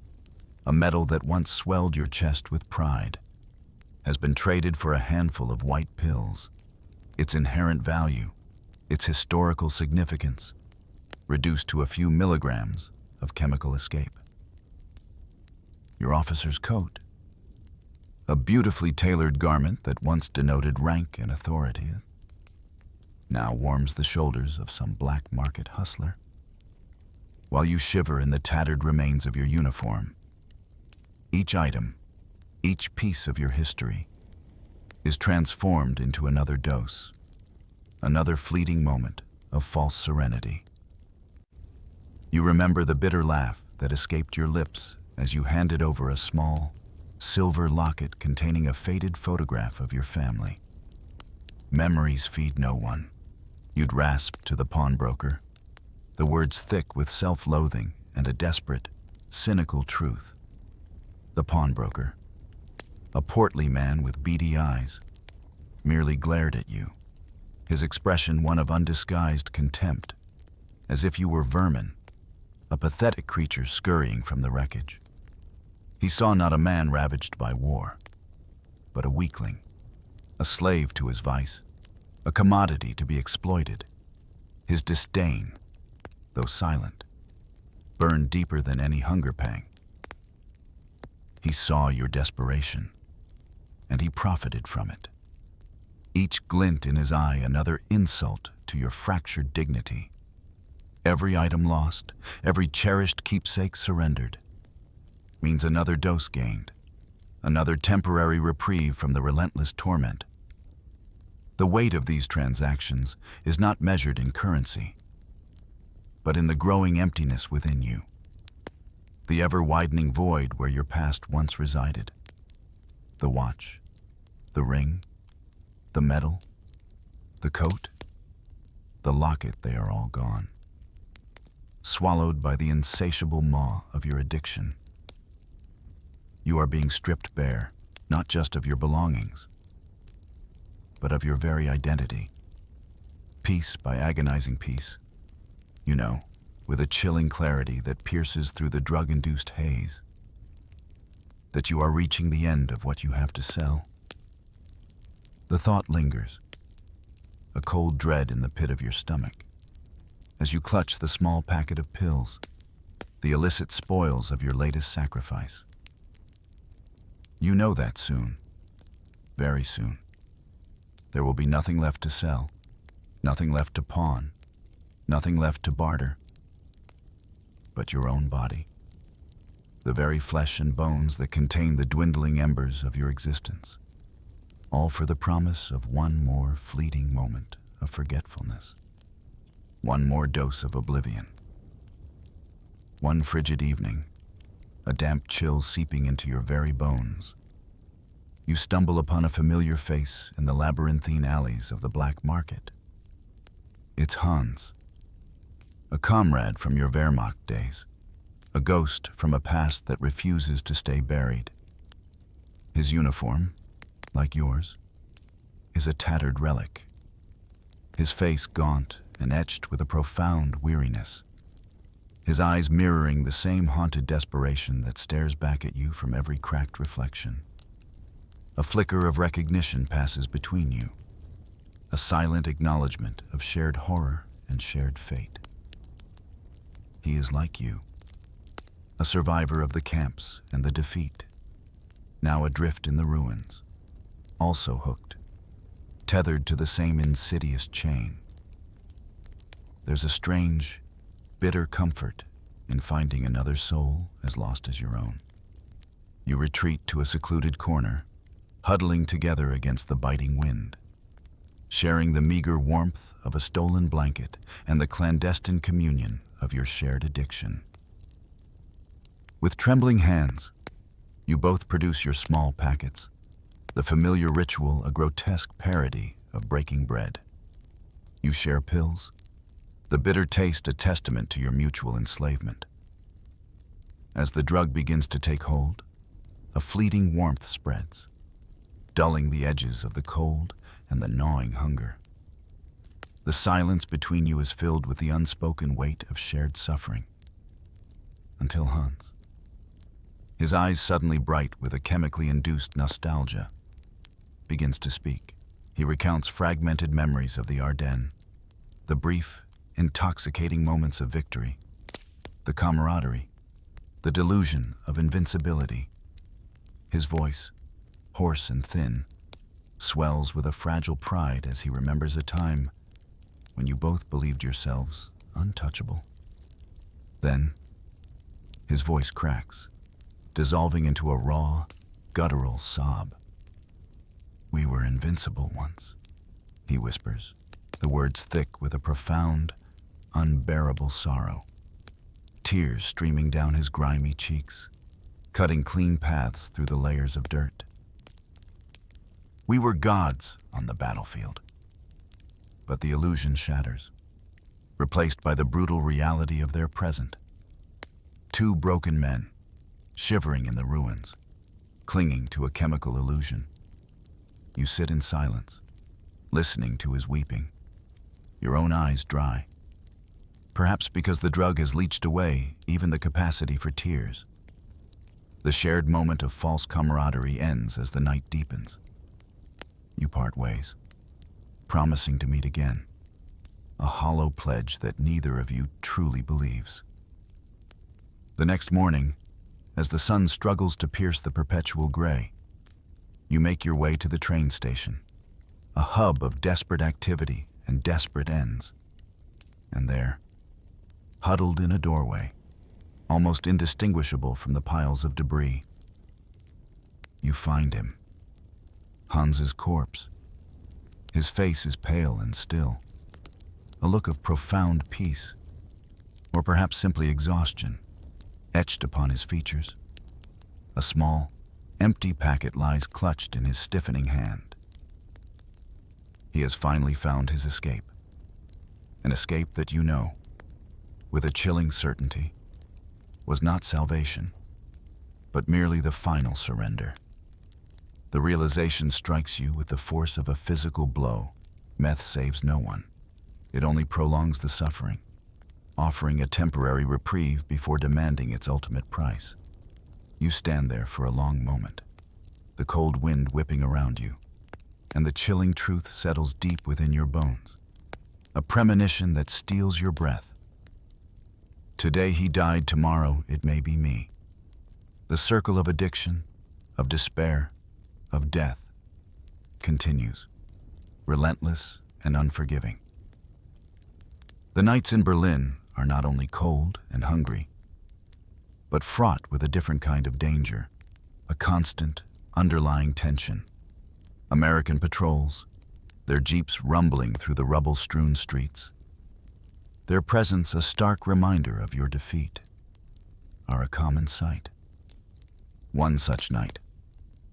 a medal that once swelled your chest with pride, has been traded for a handful of white pills, its inherent value, its historical significance, reduced to a few milligrams of chemical escape. Your officer's coat, A beautifully tailored garment that once denoted rank and authority now warms the shoulders of some black market hustler. While you shiver in the tattered remains of your uniform, each item, each piece of your history, is transformed into another dose, another fleeting moment of false serenity. You remember the bitter laugh that escaped your lips as you handed over a small, silver locket containing a faded photograph of your family. Memories feed no one, you'd rasp to the pawnbroker, the words thick with self-loathing and a desperate, cynical truth. The pawnbroker, a portly man with beady eyes, merely glared at you, his expression one of undisguised contempt, as if you were vermin, a pathetic creature scurrying from the wreckage. He saw not a man ravaged by war, but a weakling, a slave to his vice, a commodity to be exploited. His disdain, though silent, burned deeper than any hunger pang. He saw your desperation, and he profited from it. Each glint in his eye another insult to your fractured dignity. Every item lost, every cherished keepsake surrendered, means another dose gained, another temporary reprieve from the relentless torment. The weight of these transactions is not measured in currency, but in the growing emptiness within you, the ever-widening void where your past once resided. The watch, the ring, the medal, the coat, the locket, they are all gone, swallowed by the insatiable maw of your addiction. You are being stripped bare, not just of your belongings, but of your very identity. Piece by agonizing piece, you know, with a chilling clarity that pierces through the drug-induced haze, that you are reaching the end of what you have to sell. The thought lingers, a cold dread in the pit of your stomach, as you clutch the small packet of pills, the illicit spoils of your latest sacrifice. You know that soon, very soon, there will be nothing left to sell, nothing left to pawn, nothing left to barter, but your own body, the very flesh and bones that contain the dwindling embers of your existence, all for the promise of one more fleeting moment of forgetfulness, one more dose of oblivion. One frigid evening, a damp chill seeping into your very bones, you stumble upon a familiar face in the labyrinthine alleys of the black market. It's Hans, a comrade from your Wehrmacht days, a ghost from a past that refuses to stay buried. His uniform, like yours, is a tattered relic, his face gaunt and etched with a profound weariness, his eyes mirroring the same haunted desperation that stares back at you from every cracked reflection. A flicker of recognition passes between you, a silent acknowledgement of shared horror and shared fate. He is like you, a survivor of the camps and the defeat, now adrift in the ruins, also hooked, tethered to the same insidious chain. There's a strange, bitter comfort in finding another soul as lost as your own. You retreat to a secluded corner, huddling together against the biting wind, sharing the meager warmth of a stolen blanket and the clandestine communion of your shared addiction. With trembling hands, you both produce your small packets, the familiar ritual a grotesque parody of breaking bread. You share pills, the bitter taste a testament to your mutual enslavement. As the drug begins to take hold, a fleeting warmth spreads, dulling the edges of the cold and the gnawing hunger. The silence between you is filled with the unspoken weight of shared suffering. Until Hans, his eyes suddenly bright with a chemically induced nostalgia, begins to speak. He recounts fragmented memories of the Ardennes, the brief, intoxicating moments of victory, the camaraderie, the delusion of invincibility. His voice, hoarse and thin, swells with a fragile pride as he remembers a time when you both believed yourselves untouchable. Then, his voice cracks, dissolving into a raw, guttural sob. "We were invincible once," he whispers, the words thick with a profound, unbearable sorrow. Tears streaming down his grimy cheeks, cutting clean paths through the layers of dirt. "We were gods on the battlefield." But the illusion shatters, replaced by the brutal reality of their present. Two broken men, shivering in the ruins, clinging to a chemical illusion. You sit in silence, listening to his weeping, your own eyes dry. Perhaps because the drug has leached away even the capacity for tears. The shared moment of false camaraderie ends as the night deepens. You part ways, promising to meet again, a hollow pledge that neither of you truly believes. The next morning, as the sun struggles to pierce the perpetual gray, you make your way to the train station, a hub of desperate activity and desperate ends. And there, huddled in a doorway, almost indistinguishable from the piles of debris, you find him. Hans's corpse. His face is pale and still, a look of profound peace, or perhaps simply exhaustion, etched upon his features. A small, empty packet lies clutched in his stiffening hand. He has finally found his escape, an escape that you know, with a chilling certainty, was not salvation, but merely the final surrender. The realization strikes you with the force of a physical blow. Meth saves no one. It only prolongs the suffering, offering a temporary reprieve before demanding its ultimate price. You stand there for a long moment, the cold wind whipping around you, and the chilling truth settles deep within your bones, a premonition that steals your breath. Today he died, tomorrow it may be me. The circle of addiction, of despair, of death continues, relentless and unforgiving. The nights in Berlin are not only cold and hungry, but fraught with a different kind of danger, a constant, underlying tension. American patrols, their jeeps rumbling through the rubble-strewn streets, their presence a stark reminder of your defeat, are a common sight. One such night,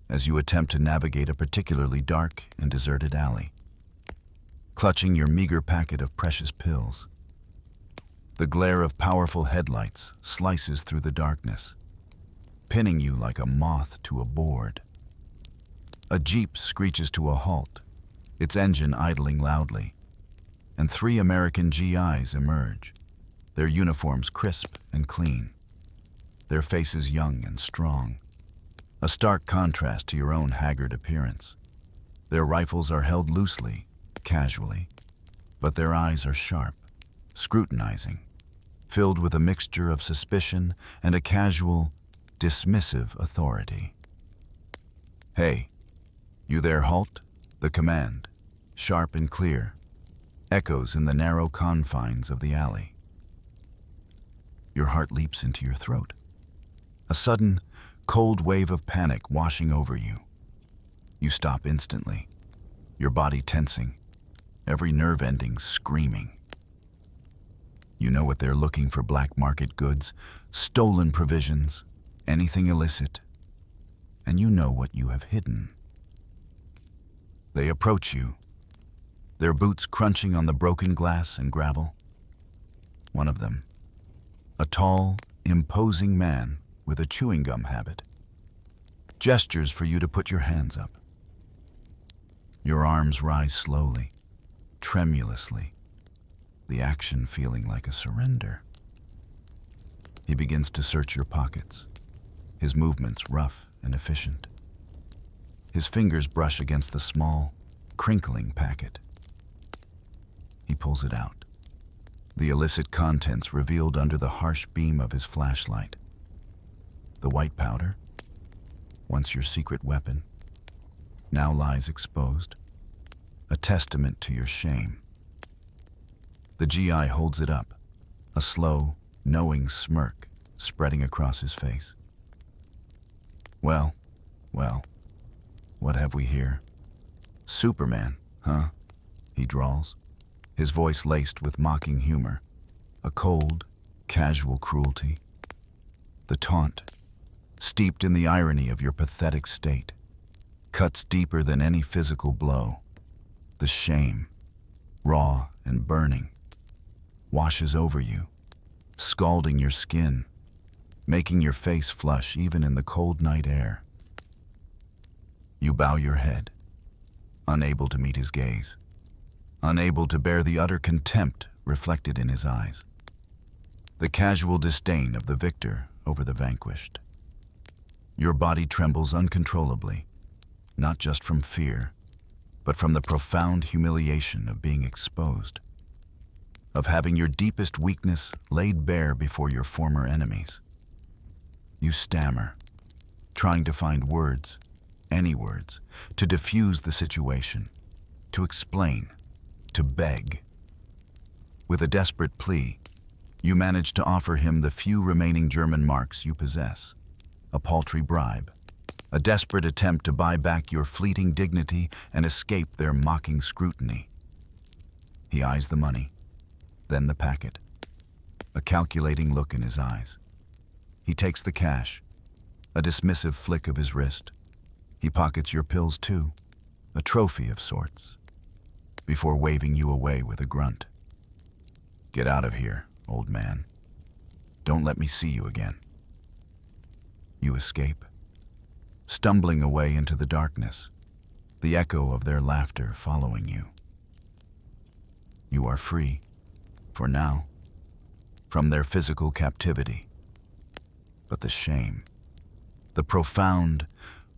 as you attempt to navigate a particularly dark and deserted alley, clutching your meager packet of precious pills, the glare of powerful headlights slices through the darkness, pinning you like a moth to a board. A jeep screeches to a halt, its engine idling loudly, and 3 American GIs emerge, their uniforms crisp and clean, their faces young and strong, a stark contrast to your own haggard appearance. Their rifles are held loosely, casually, but their eyes are sharp, scrutinizing, filled with a mixture of suspicion and a casual, dismissive authority. "Hey, you there, halt?" The command, sharp and clear, echoes in the narrow confines of the alley. Your heart leaps into your throat, a sudden, cold wave of panic washing over you. You stop instantly, your body tensing, every nerve ending screaming. You know what they're looking for: black market goods, stolen provisions, anything illicit, and you know what you have hidden. They approach you, their boots crunching on the broken glass and gravel. One of them, a tall, imposing man with a chewing gum habit, gestures for you to put your hands up. Your arms rise slowly, tremulously, the action feeling like a surrender. He begins to search your pockets, his movements rough and efficient. His fingers brush against the small, crinkling packet. He pulls it out, the illicit contents revealed under the harsh beam of his flashlight. The white powder, once your secret weapon, now lies exposed, a testament to your shame. The GI holds it up, a slow, knowing smirk spreading across his face. Well, what have we here? Superman, huh? He drawls, his voice laced with mocking humor, a cold, casual cruelty. The taunt, steeped in the irony of your pathetic state, cuts deeper than any physical blow. The shame, raw and burning, washes over you, scalding your skin, making your face flush even in the cold night air. You bow your head, unable to meet his gaze, unable to bear the utter contempt reflected in his eyes, the casual disdain of the victor over the vanquished. Your body trembles uncontrollably, not just from fear, but from the profound humiliation of being exposed, of having your deepest weakness laid bare before your former enemies. You stammer, trying to find words, any words, to diffuse the situation, to explain, to beg. With a desperate plea, you manage to offer him the few remaining German marks you possess, a paltry bribe, a desperate attempt to buy back your fleeting dignity and escape their mocking scrutiny. He eyes the money, then the packet, a calculating look in his eyes. He takes the cash, a dismissive flick of his wrist. He pockets your pills too, a trophy of sorts, before waving you away with a grunt. Get out of here, old man. Don't let me see you again. You escape, stumbling away into the darkness, the echo of their laughter following you. You are free, for now, from their physical captivity. But the shame, the profound,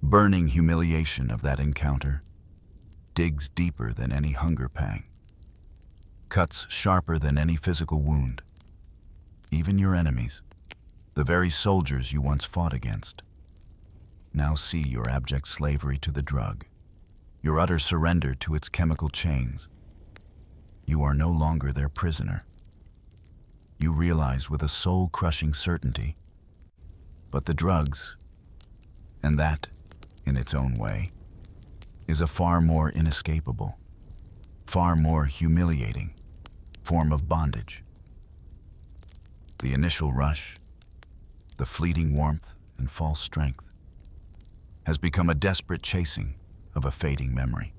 burning humiliation of that encounter digs deeper than any hunger pang, cuts sharper than any physical wound. Even your enemies, the very soldiers you once fought against, now see your abject slavery to the drug, your utter surrender to its chemical chains. You are no longer their prisoner. You realize with a soul-crushing certainty, but the drugs, and that, in its own way, is a far more inescapable, far more humiliating form of bondage. The initial rush, the fleeting warmth and false strength, has become a desperate chasing of a fading memory.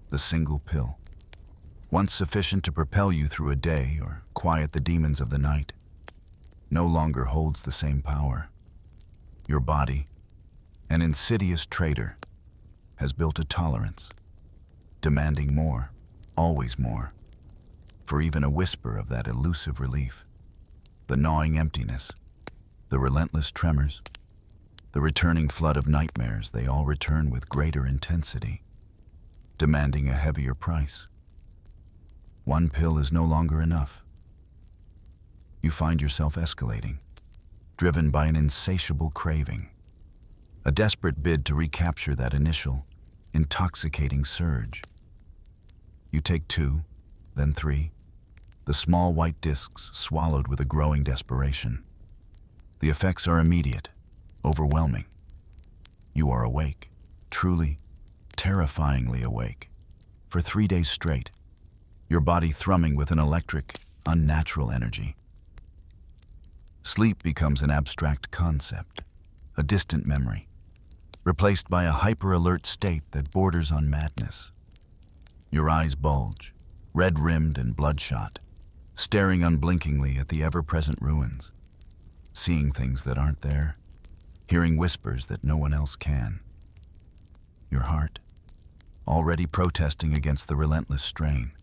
The single pill, once sufficient to propel you through a day or quiet the demons of the night, no longer holds the same power. Your body, an insidious traitor, has built a tolerance, demanding more, always more, for even a whisper of that elusive relief. The gnawing emptiness, the relentless tremors, the returning flood of nightmares, they all return with greater intensity, demanding a heavier price. One pill is no longer enough. You find yourself escalating, driven by an insatiable craving, a desperate bid to recapture that initial, intoxicating surge. You take 2, then 3, the small white discs swallowed with a growing desperation. The effects are immediate, overwhelming. You are awake, truly, terrifyingly awake, for 3 days straight, your body thrumming with an electric, unnatural energy. Sleep becomes an abstract concept, a distant memory, replaced by a hyper-alert state that borders on madness. Your eyes bulge, red-rimmed and bloodshot, staring unblinkingly at the ever-present ruins, seeing things that aren't there, hearing whispers that no one else can. Your heart, already protesting against the relentless strain,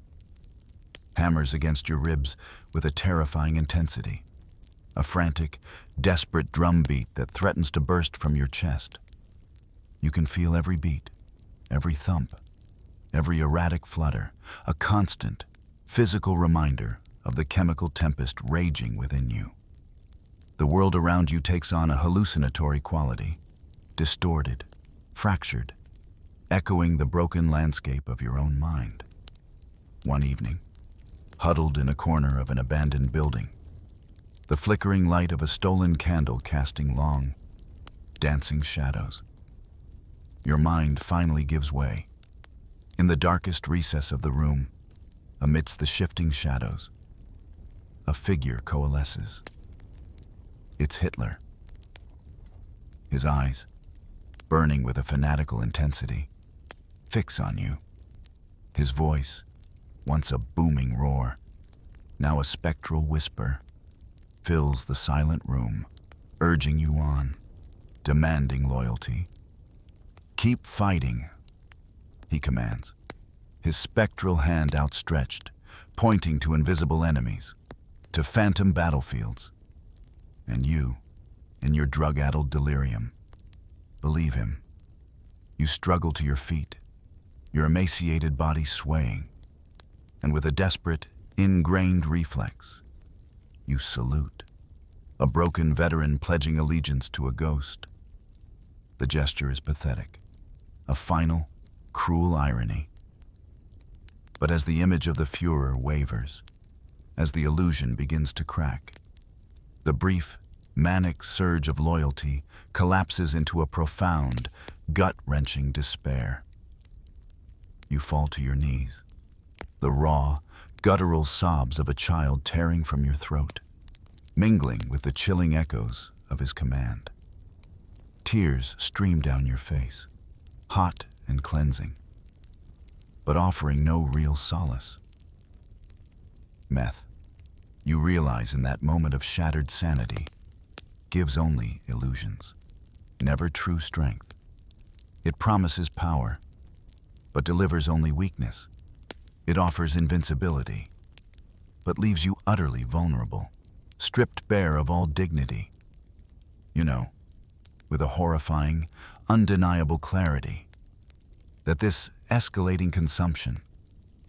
hammers against your ribs with a terrifying intensity, a frantic, desperate drumbeat that threatens to burst from your chest. You can feel every beat, every thump, every erratic flutter, a constant, physical reminder of the chemical tempest raging within you. The world around you takes on a hallucinatory quality, distorted, fractured, echoing the broken landscape of your own mind. One evening, huddled in a corner of an abandoned building, the flickering light of a stolen candle casting long, dancing shadows, your mind finally gives way. In the darkest recess of the room, amidst the shifting shadows, a figure coalesces. It's Hitler. His eyes, burning with a fanatical intensity, fix on you. His voice, once a booming roar, now a spectral whisper, fills the silent room, urging you on, demanding loyalty. Keep fighting, he commands, his spectral hand outstretched, pointing to invisible enemies, to phantom battlefields. And you, in your drug-addled delirium, believe him. You struggle to your feet, your emaciated body swaying, and with a desperate, ingrained reflex, you salute, a broken veteran pledging allegiance to a ghost. The gesture is pathetic, a final, cruel irony. But as the image of the Führer wavers, as the illusion begins to crack, the brief, manic surge of loyalty collapses into a profound, gut-wrenching despair. You fall to your knees, the raw, guttural sobs of a child tearing from your throat, mingling with the chilling echoes of his command. Tears stream down your face, hot and cleansing, but offering no real solace. Meth, you realize in that moment of shattered sanity, gives only illusions, never true strength. It promises power, but delivers only weakness. It offers invincibility, but leaves you utterly vulnerable, stripped bare of all dignity. You know, with a horrifying, undeniable clarity, that this escalating consumption,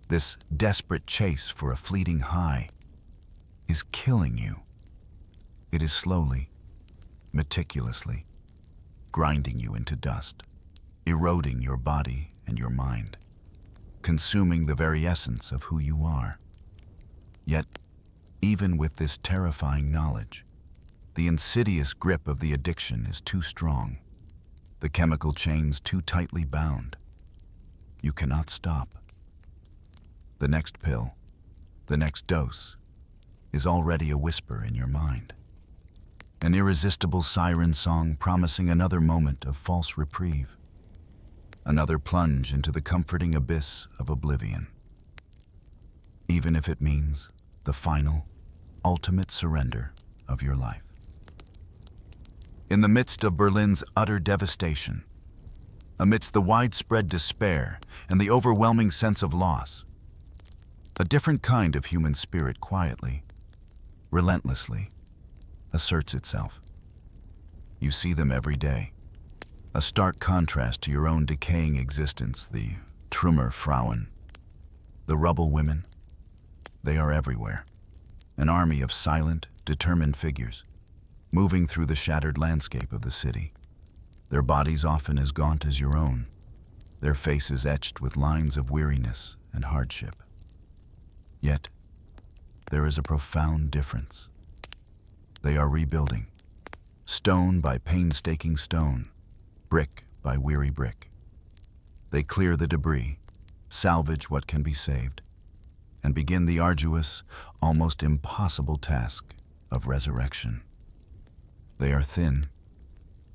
this desperate chase for a fleeting high, is killing you. It is slowly, meticulously, grinding you into dust, eroding your body and your mind, consuming the very essence of who you are. Yet, even with this terrifying knowledge, the insidious grip of the addiction is too strong, the chemical chains too tightly bound. You cannot stop. The next pill, the next dose, is already a whisper in your mind. An irresistible siren song promising another moment of false reprieve, another plunge into the comforting abyss of oblivion. Even if it means the final, ultimate surrender of your life. In the midst of Berlin's utter devastation, amidst the widespread despair and the overwhelming sense of loss, a different kind of human spirit quietly, relentlessly, asserts itself. You see them every day, a stark contrast to your own decaying existence, the Trümmerfrauen, the rubble women. They are everywhere, an army of silent, determined figures, moving through the shattered landscape of the city, their bodies often as gaunt as your own, their faces etched with lines of weariness and hardship. Yet, there is a profound difference. They are rebuilding, stone by painstaking stone, brick by weary brick. They clear the debris, salvage what can be saved, and begin the arduous, almost impossible task of resurrection. They are thin,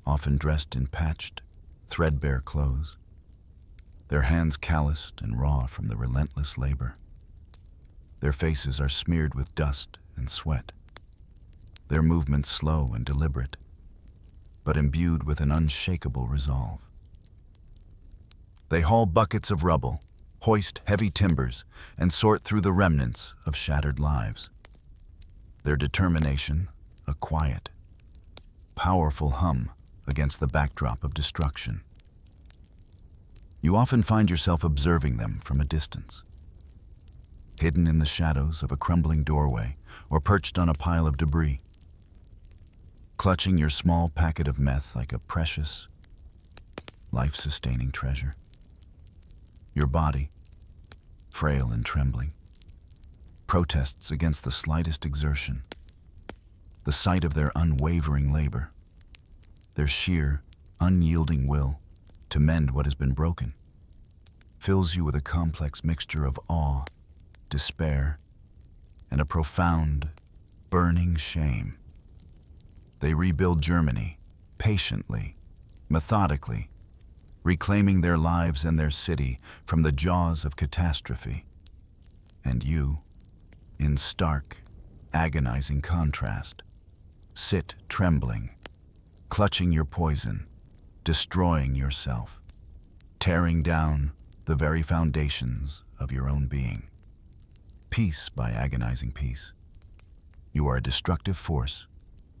often dressed in patched, threadbare clothes, their hands calloused and raw from the relentless labor. Their faces are smeared with dust and sweat, their movements slow and deliberate, but imbued with an unshakable resolve. They haul buckets of rubble, hoist heavy timbers, and sort through the remnants of shattered lives. Their determination, a quiet, powerful hum against the backdrop of destruction. You often find yourself observing them from a distance, hidden in the shadows of a crumbling doorway or perched on a pile of debris, clutching your small packet of meth like a precious, life-sustaining treasure. Your body, frail and trembling, protests against the slightest exertion. The sight of their unwavering labor, their sheer, unyielding will to mend what has been broken, fills you with a complex mixture of awe, despair, and a profound, burning shame. They rebuild Germany, patiently, methodically, reclaiming their lives and their city from the jaws of catastrophe. And you, in stark, agonizing contrast, sit trembling, clutching your poison, destroying yourself, tearing down the very foundations of your own being. Piece by agonizing piece, you are a destructive force,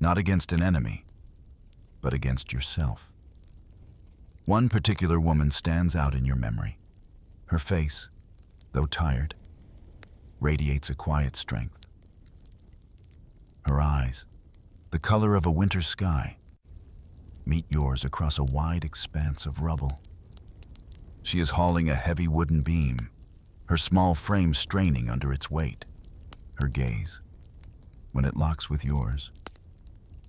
not against an enemy, but against yourself. One particular woman stands out in your memory. Her face, though tired, radiates a quiet strength. Her eyes, the color of a winter sky, meet yours across a wide expanse of rubble. She is hauling a heavy wooden beam, her small frame straining under its weight. Her gaze, when it locks with yours,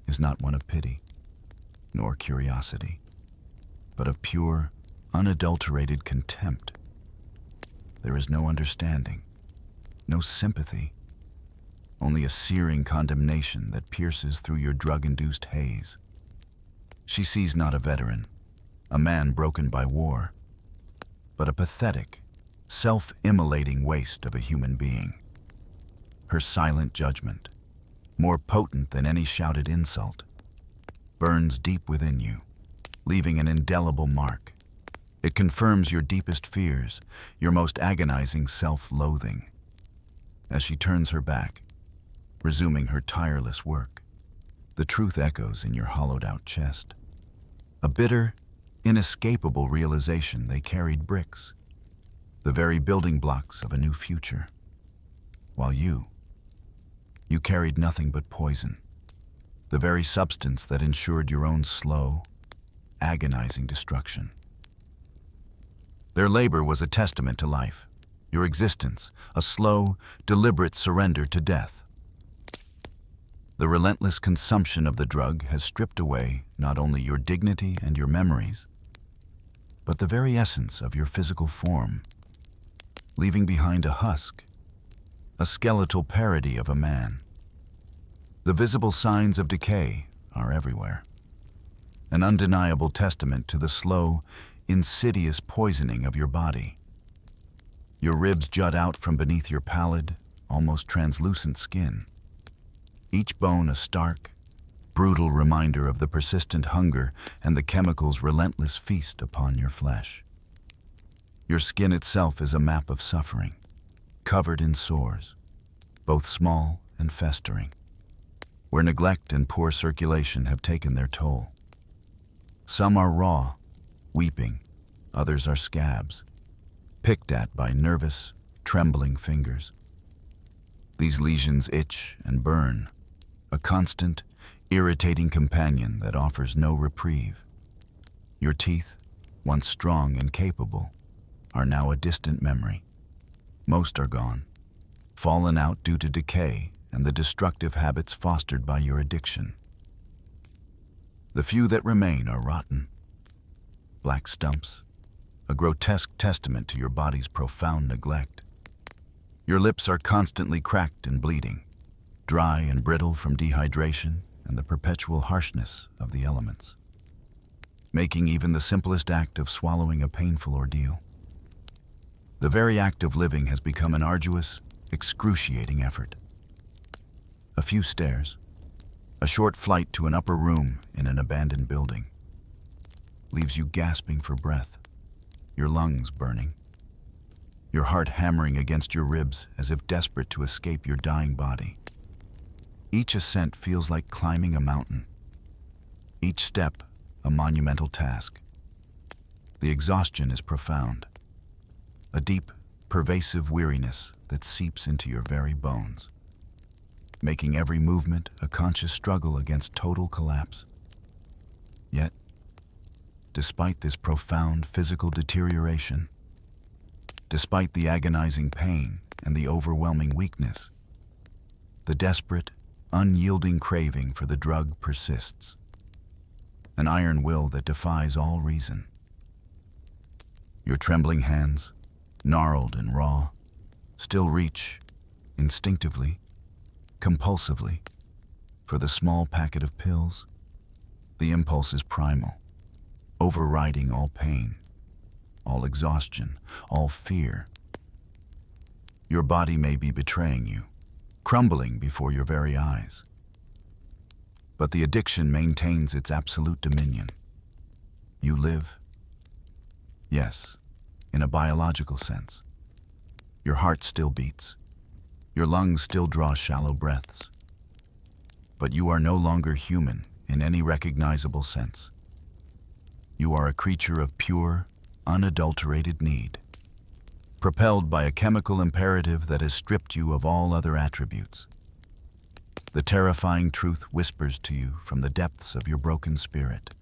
is not one of pity, nor curiosity, but of pure, unadulterated contempt. There is no understanding, no sympathy, only a searing condemnation that pierces through your drug-induced haze. She sees not a veteran, a man broken by war, but a pathetic, self-immolating waste of a human being. Her silent judgment, more potent than any shouted insult, burns deep within you, leaving an indelible mark. It confirms your deepest fears, your most agonizing self-loathing. As she turns her back, resuming her tireless work, the truth echoes in your hollowed-out chest. A bitter, inescapable realization they carried bricks, the very building blocks of a new future, while you carried nothing but poison, the very substance that ensured your own slow, agonizing destruction. Their labor was a testament to life, your existence, a slow, deliberate surrender to death. The relentless consumption of the drug has stripped away not only your dignity and your memories, but the very essence of your physical form, leaving behind a husk, a skeletal parody of a man. The visible signs of decay are everywhere, an undeniable testament to the slow, insidious poisoning of your body. Your ribs jut out from beneath your pallid, almost translucent skin, each bone a stark, brutal reminder of the persistent hunger and the chemicals' relentless feast upon your flesh. Your skin itself is a map of suffering, covered in sores, both small and festering, where neglect and poor circulation have taken their toll. Some are raw, weeping, others are scabs, picked at by nervous, trembling fingers. These lesions itch and burn, a constant, irritating companion that offers no reprieve. Your teeth, once strong and capable, are now a distant memory. Most are gone, fallen out due to decay and the destructive habits fostered by your addiction. The few that remain are rotten, black stumps, a grotesque testament to your body's profound neglect. Your lips are constantly cracked and bleeding, dry and brittle from dehydration and the perpetual harshness of the elements, making even the simplest act of swallowing a painful ordeal. The very act of living has become an arduous, excruciating effort. A few stairs, a short flight to an upper room in an abandoned building, leaves you gasping for breath, your lungs burning, your heart hammering against your ribs as if desperate to escape your dying body. Each ascent feels like climbing a mountain, each step a monumental task. The exhaustion is profound, a deep, pervasive weariness that seeps into your very bones, making every movement a conscious struggle against total collapse. Yet, despite this profound physical deterioration, Despite the agonizing pain and the overwhelming weakness, the desperate, unyielding craving for the drug persists. An iron will that defies all reason. Your trembling hands, gnarled and raw, still reach, instinctively, compulsively, for the small packet of pills. The impulse is primal, overriding all pain, all exhaustion, all fear. Your body may be betraying you, crumbling before your very eyes. But the addiction maintains its absolute dominion. You live, yes, in a biological sense. Your heart still beats. Your lungs still draw shallow breaths. But you are no longer human in any recognizable sense. You are a creature of pure, unadulterated need, propelled by a chemical imperative that has stripped you of all other attributes. The terrifying truth whispers to you from the depths of your broken spirit,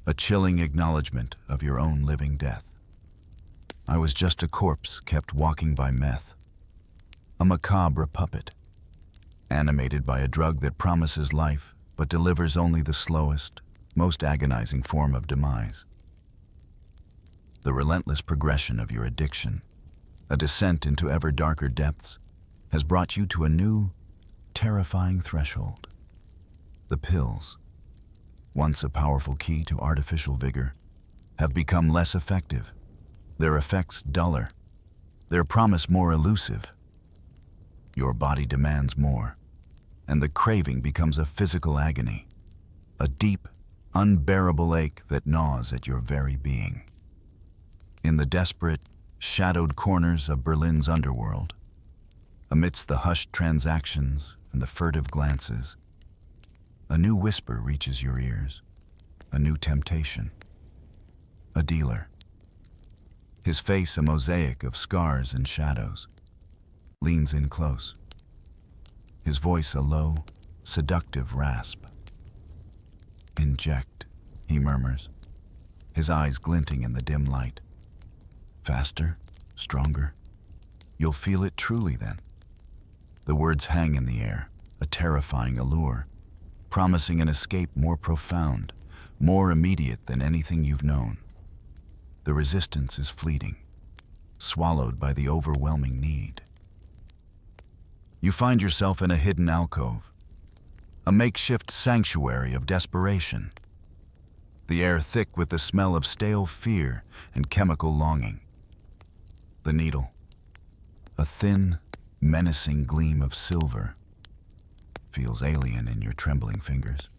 a chilling acknowledgement of your own living death. I was just a corpse kept walking by meth, a macabre puppet, animated by a drug that promises life but delivers only the slowest, most agonizing form of demise. The relentless progression of your addiction, a descent into ever darker depths, has brought you to a new, terrifying threshold. The pills, once a powerful key to artificial vigor, have become less effective, their effects duller, their promise more elusive. Your body demands more, and the craving becomes a physical agony, a deep, unbearable ache that gnaws at your very being. In the desperate, shadowed corners of Berlin's underworld, amidst the hushed transactions and the furtive glances, a new whisper reaches your ears, a new temptation. A dealer, his face a mosaic of scars and shadows, leans in close, his voice a low, seductive rasp. "Inject," he murmurs, his eyes glinting in the dim light. "Faster, stronger. You'll feel it truly then." The words hang in the air, a terrifying allure, promising an escape more profound, more immediate than anything you've known. The resistance is fleeting, swallowed by the overwhelming need. You find yourself in a hidden alcove, a makeshift sanctuary of desperation, the air thick with the smell of stale fear and chemical longing. The needle, a thin, menacing gleam of silver, feels alien in your trembling fingers.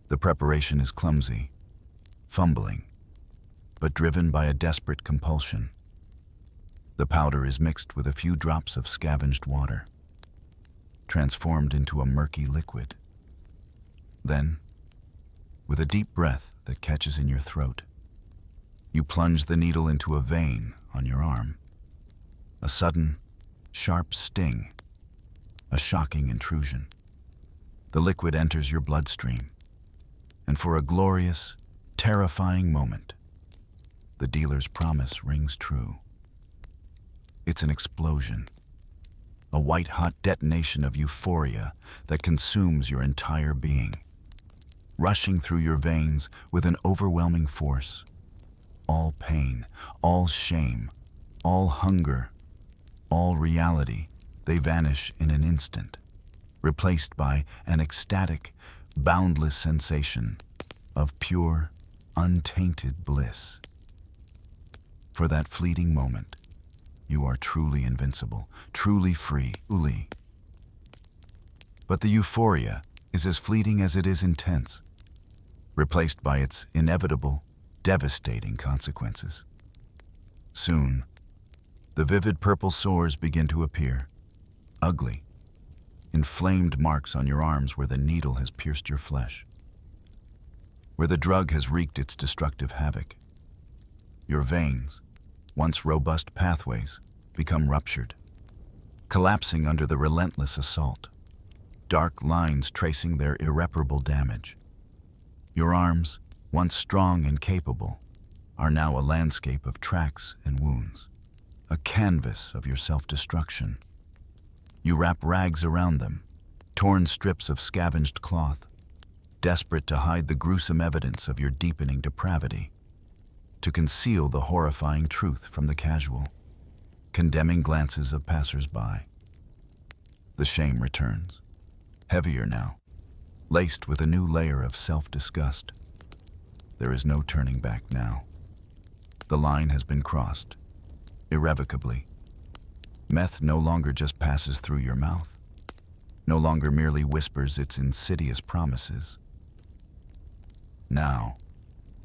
The preparation is clumsy, fumbling, but driven by a desperate compulsion. The powder is mixed with a few drops of scavenged water, transformed into a murky liquid. Then, with a deep breath that catches in your throat, you plunge the needle into a vein on your arm. A sudden, sharp sting, a shocking intrusion. The liquid enters your bloodstream, and for a glorious, terrifying moment, the dealer's promise rings true. It's an explosion, a white-hot detonation of euphoria that consumes your entire being, rushing through your veins with an overwhelming force. All pain, all shame, all hunger, all reality, they vanish in an instant, replaced by an ecstatic, boundless sensation of pure, untainted bliss. For that fleeting moment, you are truly invincible, truly free, truly. But the euphoria is as fleeting as it is intense, replaced by its inevitable, devastating consequences. Soon, the vivid purple sores begin to appear, ugly, inflamed marks on your arms where the needle has pierced your flesh, where the drug has wreaked its destructive havoc. Your veins, once robust pathways, become ruptured, collapsing under the relentless assault, dark lines tracing their irreparable damage. Your arms, once strong and capable, are now a landscape of tracks and wounds, a canvas of your self-destruction. You wrap rags around them, torn strips of scavenged cloth, desperate to hide the gruesome evidence of your deepening depravity, to conceal the horrifying truth from the casual, condemning glances of passers-by. The shame returns, heavier now, laced with a new layer of self-disgust. There is no turning back now. The line has been crossed, irrevocably. Meth no longer just passes through your mouth, no longer merely whispers its insidious promises. Now,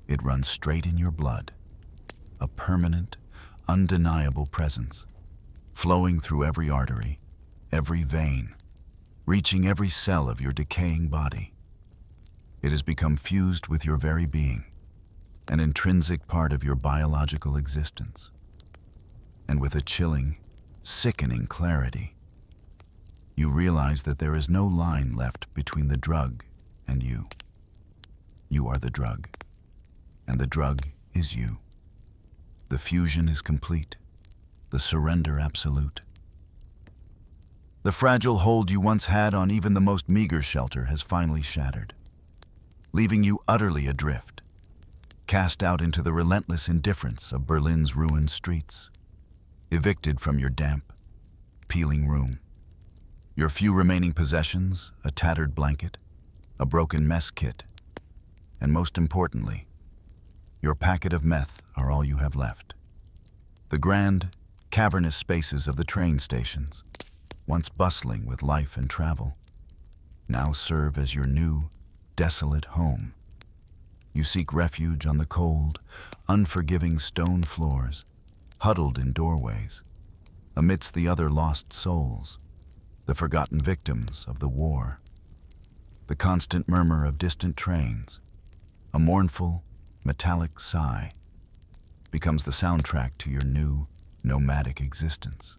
it runs straight in your blood, a permanent, undeniable presence, flowing through every artery, every vein, reaching every cell of your decaying body. It has become fused with your very being, an intrinsic part of your biological existence. And with a chilling, sickening clarity, you realize that there is no line left between the drug and you. You are the drug, and the drug is you. The fusion is complete, the surrender absolute. The fragile hold you once had on even the most meager shelter has finally shattered, leaving you utterly adrift, cast out into the relentless indifference of Berlin's ruined streets, evicted from your damp, peeling room. Your few remaining possessions, a tattered blanket, a broken mess kit, and most importantly, your packet of meth are all you have left. The grand, cavernous spaces of the train stations, once bustling with life and travel, now serve as your new, desolate home. You seek refuge on the cold, unforgiving stone floors, huddled in doorways, amidst the other lost souls, the forgotten victims of the war. The constant murmur of distant trains, a mournful, metallic sigh, becomes the soundtrack to your new, nomadic existence.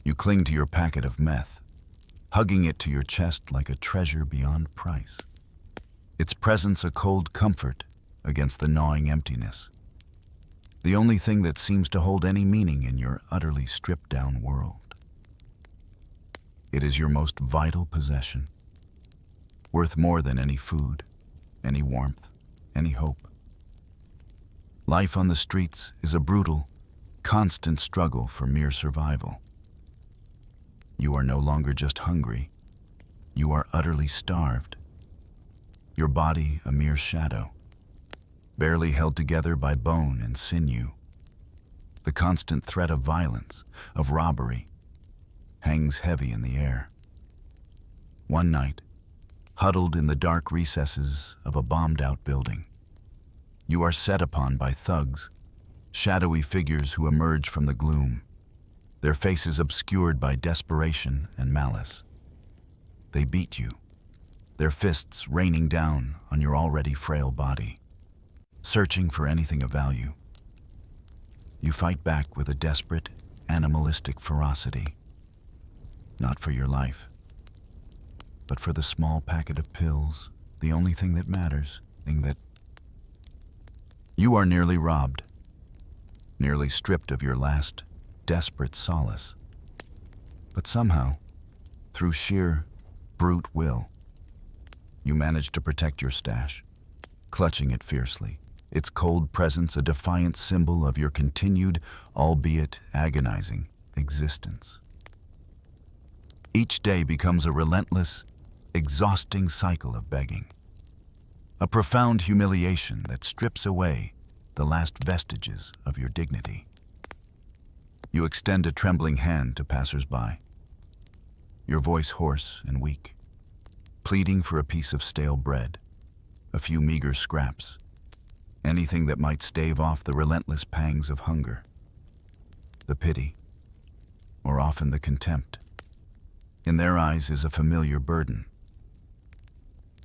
You cling to your packet of meth, hugging it to your chest like a treasure beyond price. Its presence a cold comfort against the gnawing emptiness, the only thing that seems to hold any meaning in your utterly stripped-down world. It is your most vital possession, worth more than any food, any warmth, any hope. Life on the streets is a brutal, constant struggle for mere survival. You are no longer just hungry, you are utterly starved. Your body a mere shadow, barely held together by bone and sinew. The constant threat of violence, of robbery, hangs heavy in the air. One night, huddled in the dark recesses of a bombed-out building, you are set upon by thugs, shadowy figures who emerge from the gloom, their faces obscured by desperation and malice. They beat you, their fists raining down on your already frail body, searching for anything of value. You fight back with a desperate, animalistic ferocity, not for your life, but for the small packet of pills, the only thing that matters, You are nearly robbed, nearly stripped of your last, desperate solace. But somehow, through sheer, brute will, you manage to protect your stash, clutching it fiercely, its cold presence a defiant symbol of your continued, albeit agonizing, existence. Each day becomes a relentless, exhausting cycle of begging, a profound humiliation that strips away the last vestiges of your dignity. You extend a trembling hand to passers-by, your voice hoarse and weak, pleading for a piece of stale bread, a few meager scraps, anything that might stave off the relentless pangs of hunger, the pity, or often the contempt. In their eyes is a familiar burden.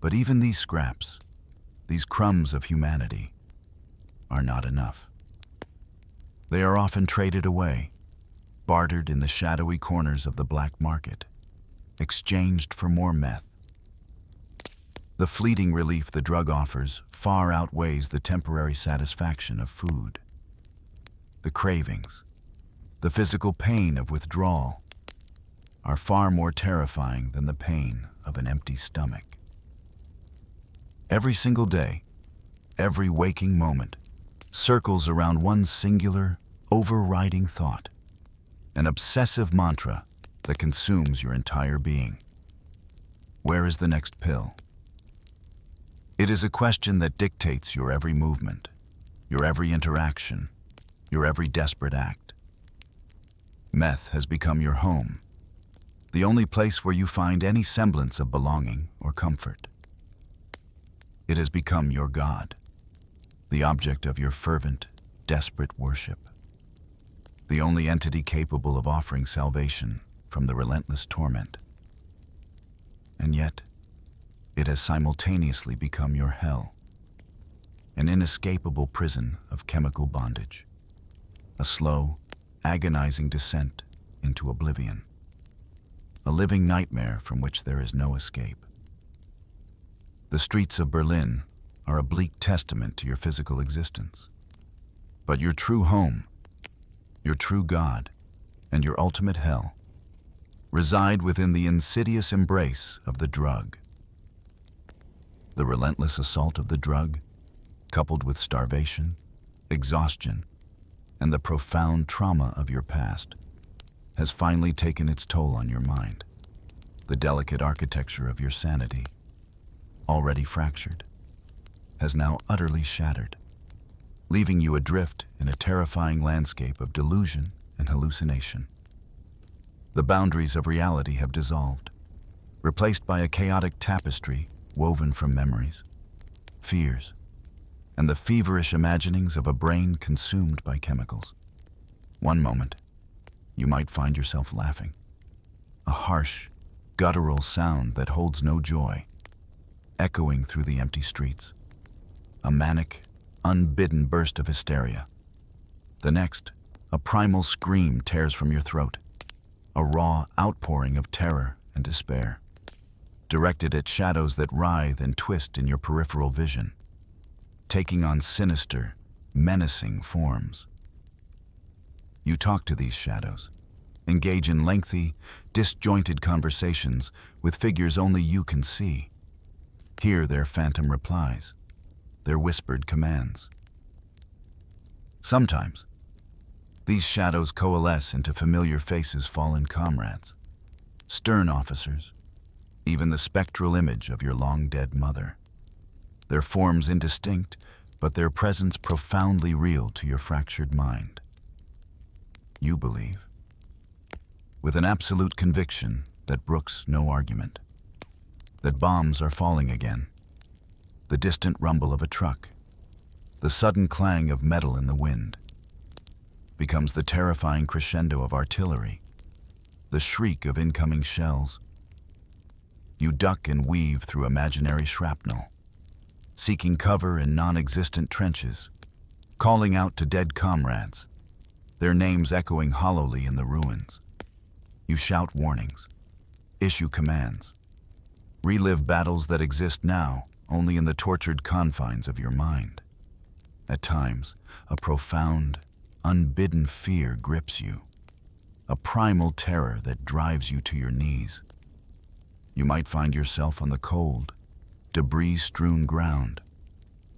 But even these scraps, these crumbs of humanity, are not enough. They are often traded away, bartered in the shadowy corners of the black market, exchanged for more meth. The fleeting relief the drug offers far outweighs the temporary satisfaction of food. The cravings, the physical pain of withdrawal, are far more terrifying than the pain of an empty stomach. Every single day, every waking moment, circles around one singular, overriding thought, an obsessive mantra that consumes your entire being. Where is the next pill? It is a question that dictates your every movement, your every interaction, your every desperate act. Meth has become your home, the only place where you find any semblance of belonging or comfort. It has become your God, the object of your fervent, desperate worship, the only entity capable of offering salvation from the relentless torment. And yet, it has simultaneously become your hell, an inescapable prison of chemical bondage, a slow, agonizing descent into oblivion, a living nightmare from which there is no escape. The streets of Berlin are a bleak testament to your physical existence. But your true home, your true God, and your ultimate hell reside within the insidious embrace of the drug. The relentless assault of the drug, coupled with starvation, exhaustion, and the profound trauma of your past, has finally taken its toll on your mind. The delicate architecture of your sanity, already fractured, has now utterly shattered, leaving you adrift in a terrifying landscape of delusion and hallucination. The boundaries of reality have dissolved, replaced by a chaotic tapestry woven from memories, fears, and the feverish imaginings of a brain consumed by chemicals. One moment, you might find yourself laughing, a harsh, guttural sound that holds no joy, echoing through the empty streets. A manic, unbidden burst of hysteria. The next, a primal scream tears from your throat, a raw outpouring of terror and despair, directed at shadows that writhe and twist in your peripheral vision, taking on sinister, menacing forms. You talk to these shadows, engage in lengthy, disjointed conversations with figures only you can see. Hear their phantom replies, their whispered commands. Sometimes, these shadows coalesce into familiar faces, fallen comrades, stern officers, even the spectral image of your long-dead mother. Their forms indistinct, but their presence profoundly real to your fractured mind. You believe, with an absolute conviction that brooks no argument, that bombs are falling again. The distant rumble of a truck, the sudden clang of metal in the wind, becomes the terrifying crescendo of artillery, the shriek of incoming shells. You duck and weave through imaginary shrapnel, seeking cover in non-existent trenches, calling out to dead comrades, their names echoing hollowly in the ruins. You shout warnings, issue commands, relive battles that exist now only in the tortured confines of your mind. At times, a profound, unbidden fear grips you, a primal terror that drives you to your knees. You might find yourself on the cold, debris-strewn ground,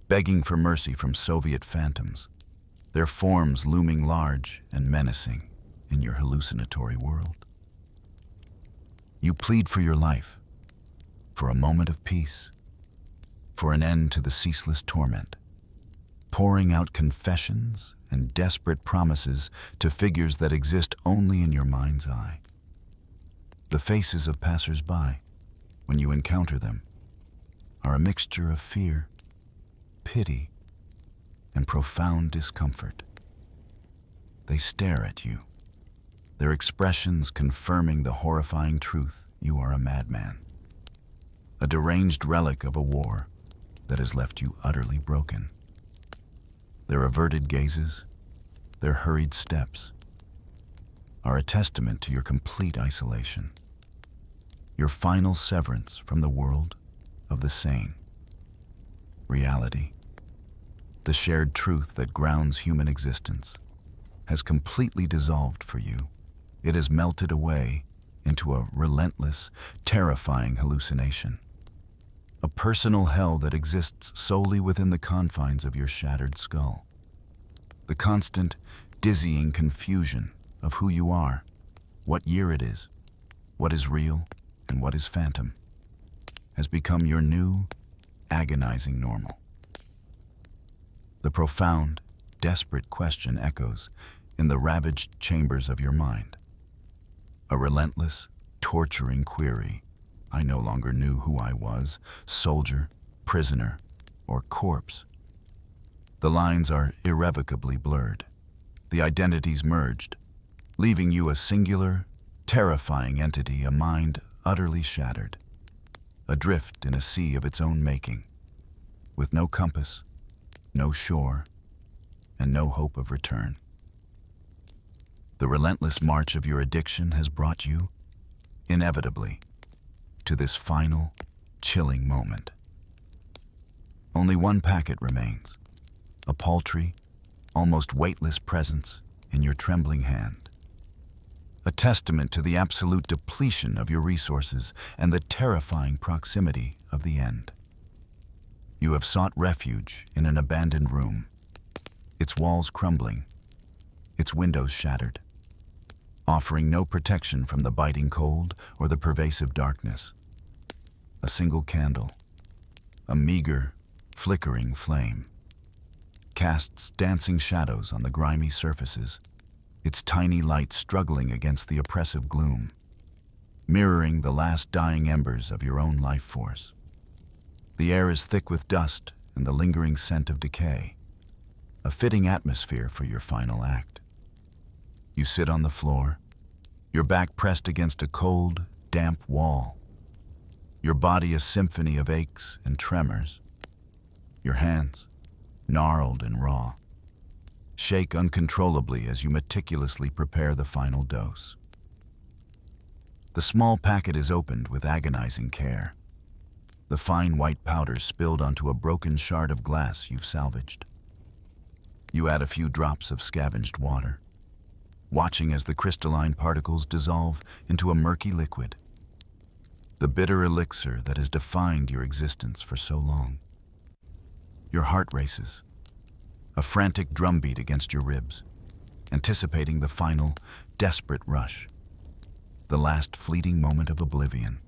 begging for mercy from Soviet phantoms, their forms looming large and menacing in your hallucinatory world. You plead for your life, for a moment of peace, for an end to the ceaseless torment, pouring out confessions and desperate promises to figures that exist only in your mind's eye. The faces of passers-by, when you encounter them, are a mixture of fear, pity, and profound discomfort. They stare at you, their expressions confirming the horrifying truth you are a madman, a deranged relic of a war that has left you utterly broken. Their averted gazes, their hurried steps, are a testament to your complete isolation, your final severance from the world of the sane. Reality, the shared truth that grounds human existence, has completely dissolved for you. It has melted away into a relentless, terrifying hallucination. A personal hell that exists solely within the confines of your shattered skull. The constant, dizzying confusion of who you are, what year it is, what is real, and what is phantom, has become your new, agonizing normal. The profound, desperate question echoes in the ravaged chambers of your mind. A relentless, torturing query. I no longer knew who I was, soldier, prisoner, or corpse. The lines are irrevocably blurred, the identities merged, leaving you a singular, terrifying entity, a mind utterly shattered, adrift in a sea of its own making, with no compass, no shore, and no hope of return. The relentless march of your addiction has brought you, inevitably, to this final, chilling moment. Only one packet remains, a paltry, almost weightless presence in your trembling hand. A testament to the absolute depletion of your resources and the terrifying proximity of the end. You have sought refuge in an abandoned room, its walls crumbling, its windows shattered, offering no protection from the biting cold or the pervasive darkness. A single candle, a meager, flickering flame, casts dancing shadows on the grimy surfaces, its tiny light struggling against the oppressive gloom, mirroring the last dying embers of your own life force. The air is thick with dust and the lingering scent of decay, a fitting atmosphere for your final act. You sit on the floor, your back pressed against a cold, damp wall, your body a symphony of aches and tremors. Your hands, gnarled and raw, shake uncontrollably as you meticulously prepare the final dose. The small packet is opened with agonizing care, the fine white powder spilled onto a broken shard of glass you've salvaged. You add a few drops of scavenged water, watching as the crystalline particles dissolve into a murky liquid, the bitter elixir that has defined your existence for so long. Your heart races, a frantic drumbeat against your ribs, anticipating the final, desperate rush, the last fleeting moment of oblivion.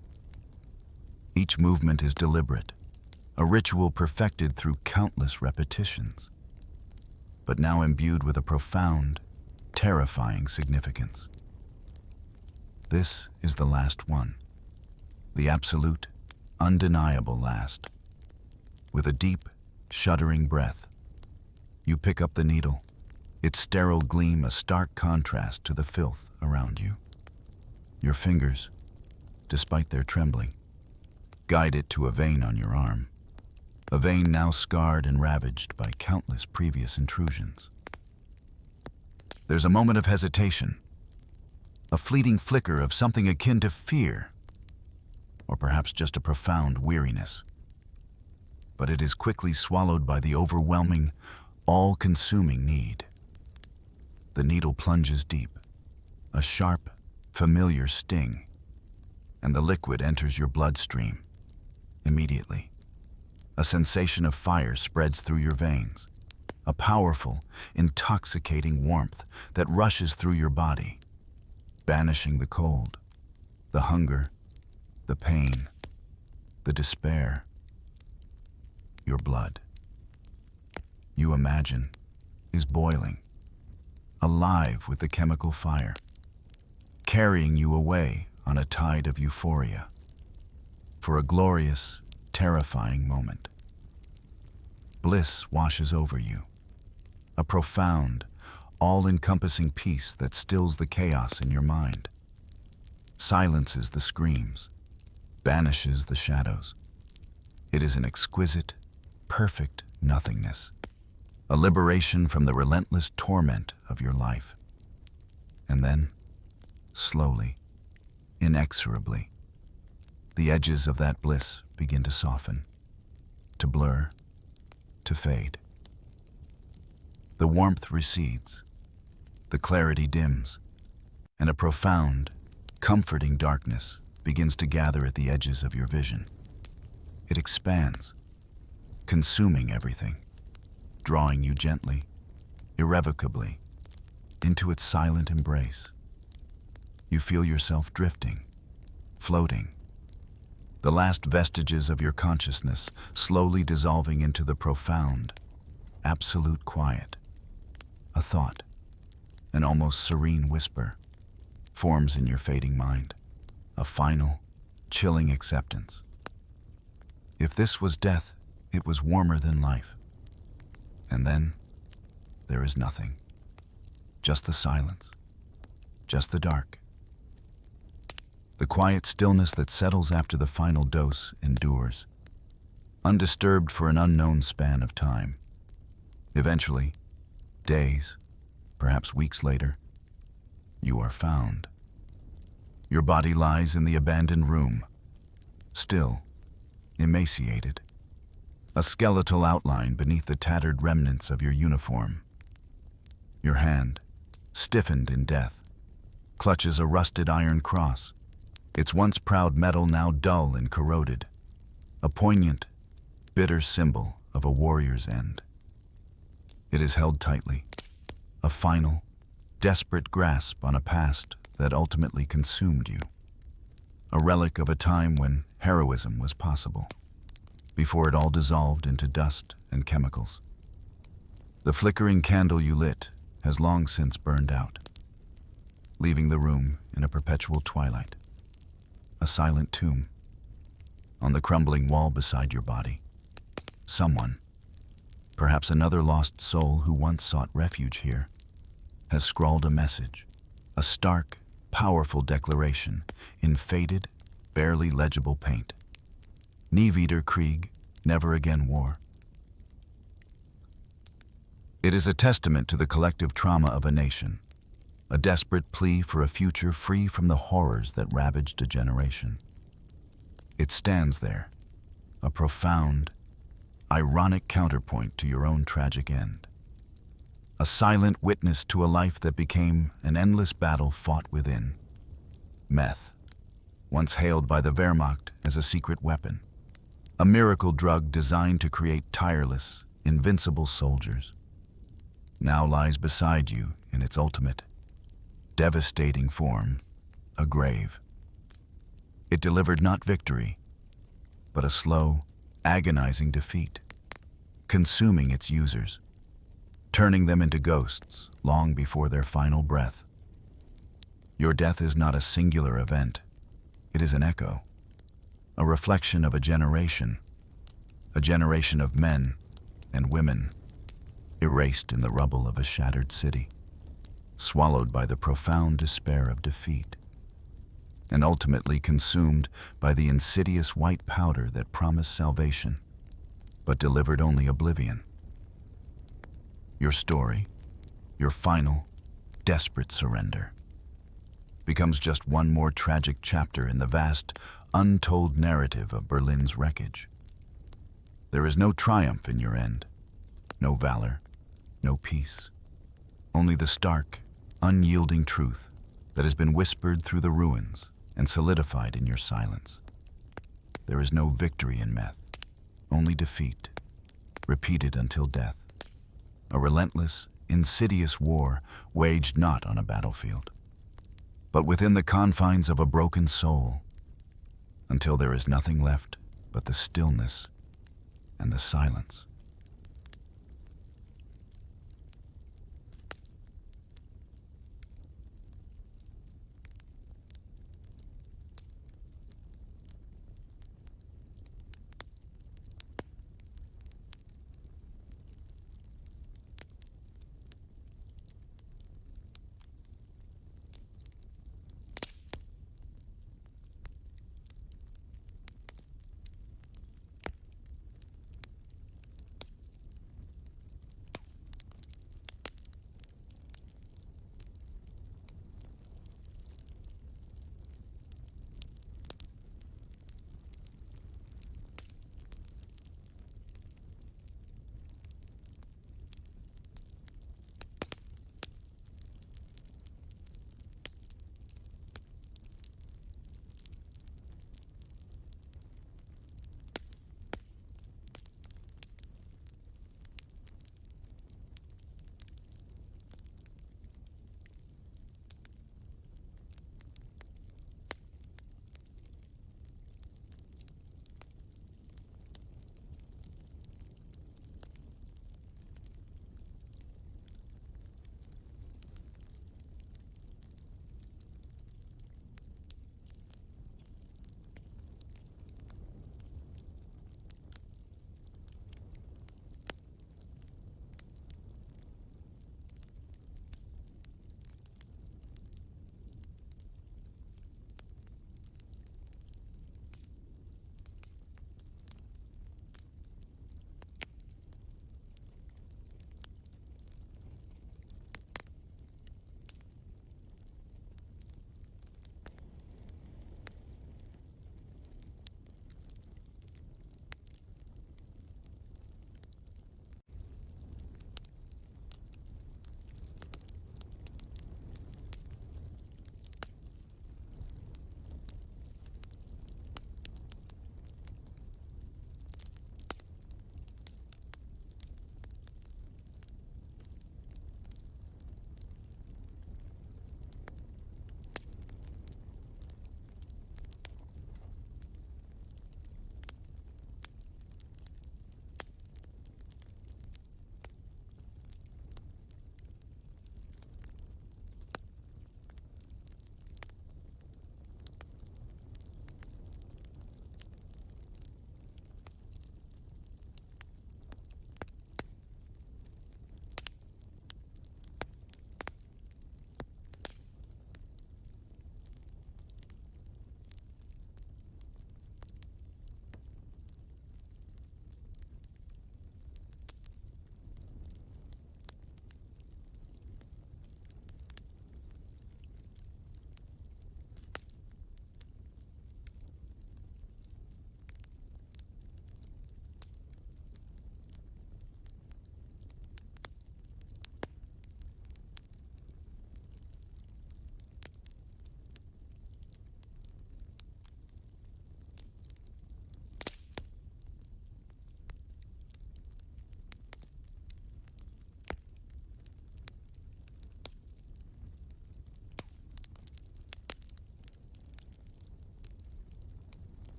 Each movement is deliberate, a ritual perfected through countless repetitions, but now imbued with a profound, terrifying significance. This is the last one, the absolute, undeniable last. With a deep, shuddering breath, you pick up the needle, its sterile gleam a stark contrast to the filth around you. Your fingers, despite their trembling, guide it to a vein on your arm, a vein now scarred and ravaged by countless previous intrusions. There's a moment of hesitation, a fleeting flicker of something akin to fear, or perhaps just a profound weariness. But it is quickly swallowed by the overwhelming, all-consuming need. The needle plunges deep, a sharp, familiar sting, and the liquid enters your bloodstream. Immediately, a sensation of fire spreads through your veins, a powerful, intoxicating warmth that rushes through your body, banishing the cold, the hunger, the pain, the despair. Your blood, you imagine, is boiling, alive with the chemical fire, carrying you away on a tide of euphoria, for a glorious, terrifying moment. Bliss washes over you, a profound, all-encompassing peace that stills the chaos in your mind, silences the screams, banishes the shadows. It is an exquisite, perfect nothingness, a liberation from the relentless torment of your life. And then, slowly, inexorably, the edges of that bliss begin to soften, to blur, to fade. The warmth recedes, the clarity dims, and a profound, comforting darkness begins to gather at the edges of your vision. It expands, consuming everything, drawing you gently, irrevocably, into its silent embrace. You feel yourself drifting, floating, the last vestiges of your consciousness slowly dissolving into the profound, absolute quiet. A thought, an almost serene whisper, forms in your fading mind, a final, chilling acceptance. If this was death, it was warmer than life. And then, there is nothing. Just the silence. Just the dark. The quiet stillness that settles after the final dose endures, undisturbed for an unknown span of time. Eventually, days, perhaps weeks later, you are found. Your body lies in the abandoned room, still, emaciated, a skeletal outline beneath the tattered remnants of your uniform. Your hand, stiffened in death, clutches a rusted iron cross, its once proud metal now dull and corroded, a poignant, bitter symbol of a warrior's end. It is held tightly, a final, desperate grasp on a past that ultimately consumed you, a relic of a time when heroism was possible, before it all dissolved into dust and chemicals. The flickering candle you lit has long since burned out, leaving the room in a perpetual twilight, a silent tomb. On the crumbling wall beside your body, someone, perhaps another lost soul who once sought refuge here, has scrawled a message, a stark, powerful declaration in faded, barely legible paint. Nie wieder Krieg, never again war. It is a testament to the collective trauma of a nation, a desperate plea for a future free from the horrors that ravaged a generation. It stands there, a profound, ironic counterpoint to your own tragic end. A silent witness to a life that became an endless battle fought within. Meth, once hailed by the Wehrmacht as a secret weapon, a miracle drug designed to create tireless, invincible soldiers, now lies beside you in its ultimate, devastating form, a grave. It delivered not victory, but a slow, agonizing defeat, consuming its users, turning them into ghosts long before their final breath. Your death is not a singular event. It is an echo, a reflection of a generation of men and women, erased in the rubble of a shattered city, swallowed by the profound despair of defeat, and ultimately consumed by the insidious white powder that promised salvation, but delivered only oblivion. Your story, your final, desperate surrender, becomes just one more tragic chapter in the vast, untold narrative of Berlin's wreckage. There is no triumph in your end, no valor, no peace, only the stark, unyielding truth that has been whispered through the ruins and solidified in your silence. There is no victory in Meth, only defeat, repeated until death. A relentless, insidious war waged not on a battlefield, but within the confines of a broken soul, until there is nothing left but the stillness and the silence.